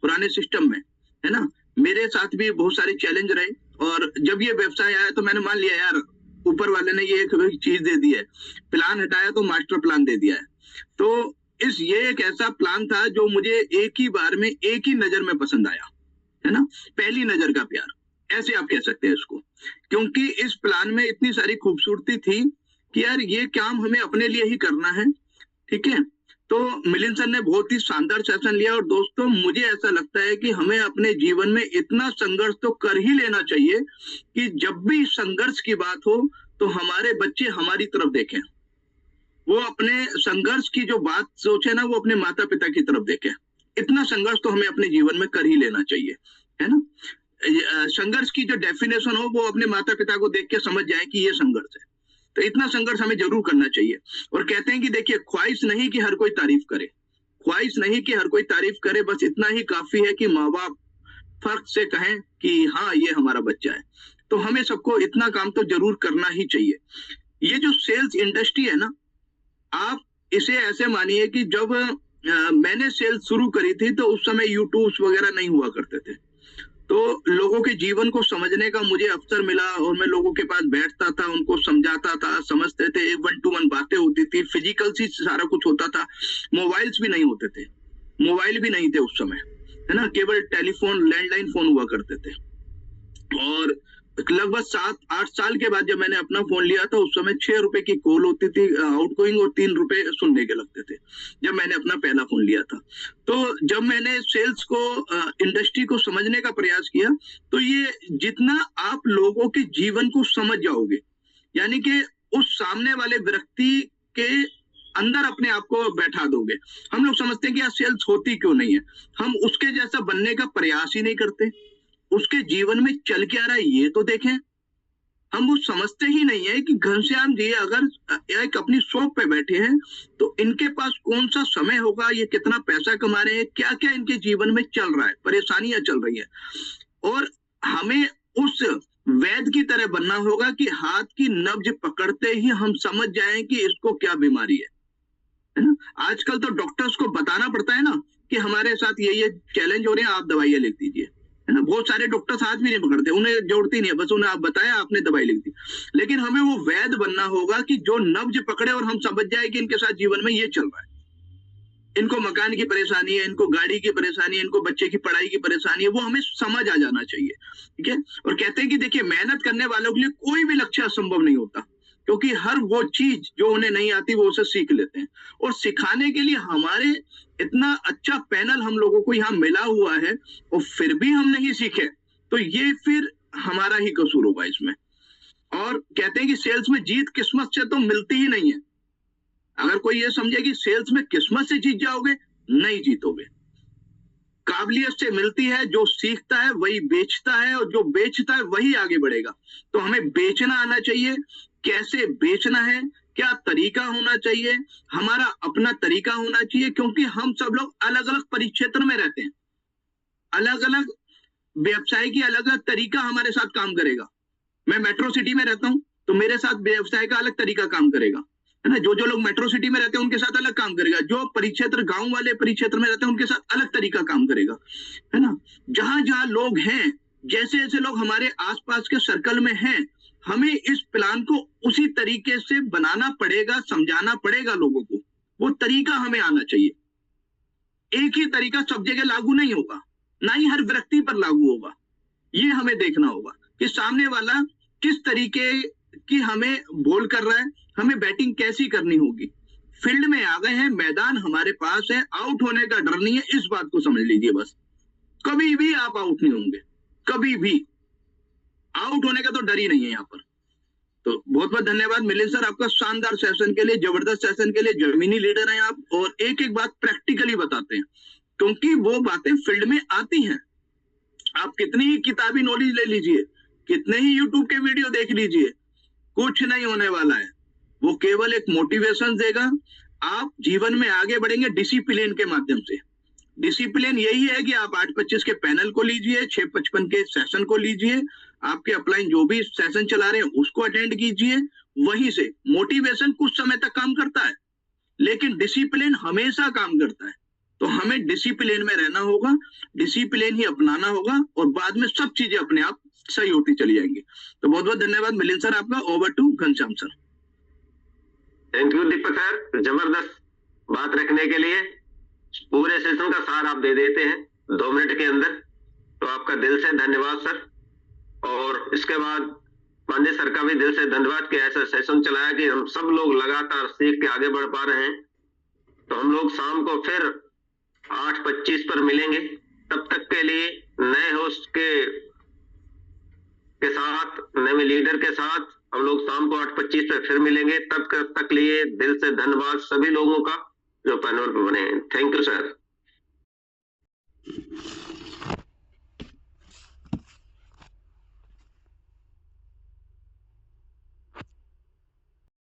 पुराने सिस्टम में, है ना। मेरे साथ भी बहुत सारे चैलेंज रहे, और जब ये व्यवसाय आया तो मैंने मान लिया यार ऊपर वाले ने ये एक चीज दे दी है, प्लान हटाया तो मास्टर प्लान दे दिया है। तो ये एक ऐसा प्लान था जो मुझे एक ही बार में, एक ही नजर में पसंद आया, है ना। पहली नजर का प्यार, ऐसे आप कह सकते हैं इसको, क्योंकि इस प्लान में इतनी सारी खूबसूरती थी कि यार ये काम हमें अपने लिए ही करना है, ठीक है। तो मिलिंद सर ने बहुत ही शानदार सेशन लिया। और दोस्तों, मुझे ऐसा लगता है कि हमें अपने जीवन में इतना संघर्ष तो कर ही लेना चाहिए कि जब भी संघर्ष की बात हो तो हमारे बच्चे हमारी तरफ देखें, वो अपने संघर्ष की जो बात सोचे ना, वो अपने माता पिता की तरफ देखें। इतना संघर्ष तो हमें अपने जीवन में कर ही लेना चाहिए, है ना। संघर्ष की जो डेफिनेशन हो वो अपने माता पिता को देख के समझ जाए कि ये संघर्ष है। तो इतना संघर्ष हमें जरूर करना चाहिए। और कहते हैं कि देखिए, ख्वाहिश नहीं कि हर कोई तारीफ करे, ख्वाहिश नहीं कि हर कोई तारीफ करे, बस इतना ही काफी है कि माँ बाप फर्क से कहें कि हाँ ये हमारा बच्चा है। तो हमें सबको इतना काम तो जरूर करना ही चाहिए। ये जो सेल्स इंडस्ट्री है ना, आप इसे ऐसे मानिए कि जब मैंने सेल्स शुरू करी थी तो उस समय यूट्यूब वगैरह नहीं हुआ करते थे, तो लोगों के जीवन को समझने का मुझे अवसर मिला, और मैं लोगों के पास बैठता था, उनको समझाता था, समझते थे, 1-to-1 बातें होती थी, फिजिकल से सारा कुछ होता था। मोबाइल्स भी नहीं होते थे, मोबाइल भी नहीं थे उस समय, है ना। केवल टेलीफोन, लैंडलाइन फोन हुआ करते थे। और लगभग 7-8 साल के बाद जब मैंने अपना फोन लिया था, उस समय 6 रुपए की कॉल होती थी आउटगोइंग, और 3 रुपए सुनने के लगते थे, जब मैंने अपना पहला फोन लिया था। तो जब मैंने सेल्स को, इंडस्ट्री को समझने का प्रयास किया, तो ये जितना आप लोगों के जीवन को समझ जाओगे, यानी कि उस सामने वाले व्यक्ति के अंदर अपने आप को बैठा दोगे। हम लोग समझते हैं कि यार सेल्स होती क्यों नहीं है, हम उसके जैसा बनने का प्रयास ही नहीं करते। उसके जीवन में चल क्या रहा है ये तो देखें। हम वो समझते ही नहीं है कि घनश्याम जी अगर एक अपनी शॉप पे बैठे हैं तो इनके पास कौन सा समय होगा, ये कितना पैसा कमा रहे हैं, क्या क्या इनके जीवन में चल रहा है, परेशानियां चल रही है। और हमें उस वैद्य की तरह बनना होगा कि हाथ की नब्ज पकड़ते ही हम समझ जाएं कि इसको क्या बीमारी है ना। आजकल तो डॉक्टर्स को बताना पड़ता है ना कि हमारे साथ ये चैलेंज हो रहे हैं, आप दवाइयां लिख दीजिए, है ना। बहुत सारे डॉक्टर्स हाथ भी नहीं पकड़ते, उन्हें जोड़ती नहीं है, बस उन्हें आप बताया, आपने दवाई लिख दी। लेकिन हमें वो वैद्य बनना होगा कि जो नब्ज पकड़े और हम समझ जाए कि इनके साथ जीवन में ये चल रहा है, इनको मकान की परेशानी है, इनको गाड़ी की परेशानी है, इनको बच्चे की पढ़ाई की परेशानी है, वो हमें समझ आ जाना चाहिए, ठीक है। और कहते हैं कि देखिए, मेहनत करने वालों के लिए कोई भी लक्ष्य असंभव नहीं होता, क्योंकि हर वो चीज जो उन्हें नहीं आती वो उसे सीख लेते हैं। और सिखाने के लिए हमारे इतना अच्छा पैनल हम लोगों को यहाँ मिला हुआ है, और फिर भी हम नहीं सीखे, तो ये फिर हमारा ही कसूर होगा इसमें। और कहते हैं कि सेल्स में जीत किस्मत से तो मिलती ही नहीं है। अगर कोई ये समझे कि सेल्स में किस्मत से जीत जाओगे, नहीं जीतोगे। काबिलियत से मिलती है, जो सीखता है वही बेचता है, और जो बेचता है वही आगे बढ़ेगा। तो हमें बेचना आना चाहिए, कैसे बेचना है, क्या तरीका होना चाहिए, हमारा अपना तरीका होना चाहिए, क्योंकि हम सब लोग अलग अलग परिक्षेत्र में रहते हैं। अलग अलग व्यवसाय की अलग अलग तरीका हमारे साथ काम करेगा। मैं मेट्रो सिटी में रहता हूं तो मेरे साथ व्यवसाय का अलग तरीका काम करेगा, है ना। जो लोग मेट्रो सिटी में रहते हैं उनके साथ अलग काम करेगा, जो परिक्षेत्र गांव वाले परिक्षेत्र में रहते हैं उनके साथ अलग तरीका काम करेगा, है ना। जहां जहां लोग हैं, जैसे जैसे लोग हमारे आसपास के सर्कल में हैं, हमें इस प्लान को उसी तरीके से बनाना पड़ेगा, समझाना पड़ेगा लोगों को। वो तरीका हमें आना चाहिए। एक ही तरीका सब जगह लागू नहीं होगा, ना ही हर व्यक्ति पर लागू होगा। ये हमें देखना होगा कि सामने वाला किस तरीके की हमें बोल कर रहा है, हमें बैटिंग कैसी करनी होगी। फील्ड में आ गए हैं, मैदान हमारे पास है, आउट होने का डर नहीं है, इस बात को समझ लीजिए। बस कभी भी आप आउट नहीं होंगे, कभी भी आउट होने का तो डर ही नहीं है यहाँ पर। तो बहुत बहुत धन्यवाद मिलिंद सर आपका शानदार सेशन के लिए, जबरदस्त सेशन के लिए। जमीनी लीडर हैं आप और एक एक बात प्रैक्टिकली बताते हैं, क्योंकि वो बातें फील्ड में आती हैं। आप कितनी ही किताबी नॉलेज ले लीजिए, कितने ही यूट्यूब के वीडियो देख लीजिए, कुछ नहीं होने वाला है। वो केवल एक मोटिवेशन देगा। आप जीवन में आगे बढ़ेंगे डिसिप्लिन के माध्यम से। डिसिप्लिन यही है कि आप 8:25 के पैनल को लीजिए, 6:55 के सेशन को लीजिए, आपके अपलाइन जो भी सेशन चला रहे हैं उसको अटेंड कीजिए। वहीं से मोटिवेशन कुछ समय तक काम करता है, लेकिन डिसिप्लिन हमेशा काम करता है। तो हमें डिसिप्लिन में रहना होगा, डिसिप्लिन ही अपनाना होगा और बाद में सब चीजें अपने आप सही होती चली जाएंगी। तो बहुत बहुत धन्यवाद मिलिंद सर आपका। Over to Ghanshyam sir. Thank you Deepak sir, जबरदस्त बात रखने के लिए। पूरे सेशन का सार आप दे देते हैं 2 मिनट के अंदर, तो आपका दिल से धन्यवाद सर। और इसके बाद पांडे सर का भी दिल से धन्यवाद कि ऐसा सेशन चलाया कि हम सब लोग लगातार सीख के आगे बढ़ पा रहे हैं। तो हम लोग शाम को फिर 8:25 पर मिलेंगे। तब तक के लिए नए होस्ट के साथ, नए लीडर के साथ हम लोग शाम को 8:25 पे फिर मिलेंगे। तब तक लिए दिल से धन्यवाद सभी लोगों का जो पैनल पे बने हैं। Thank you sir.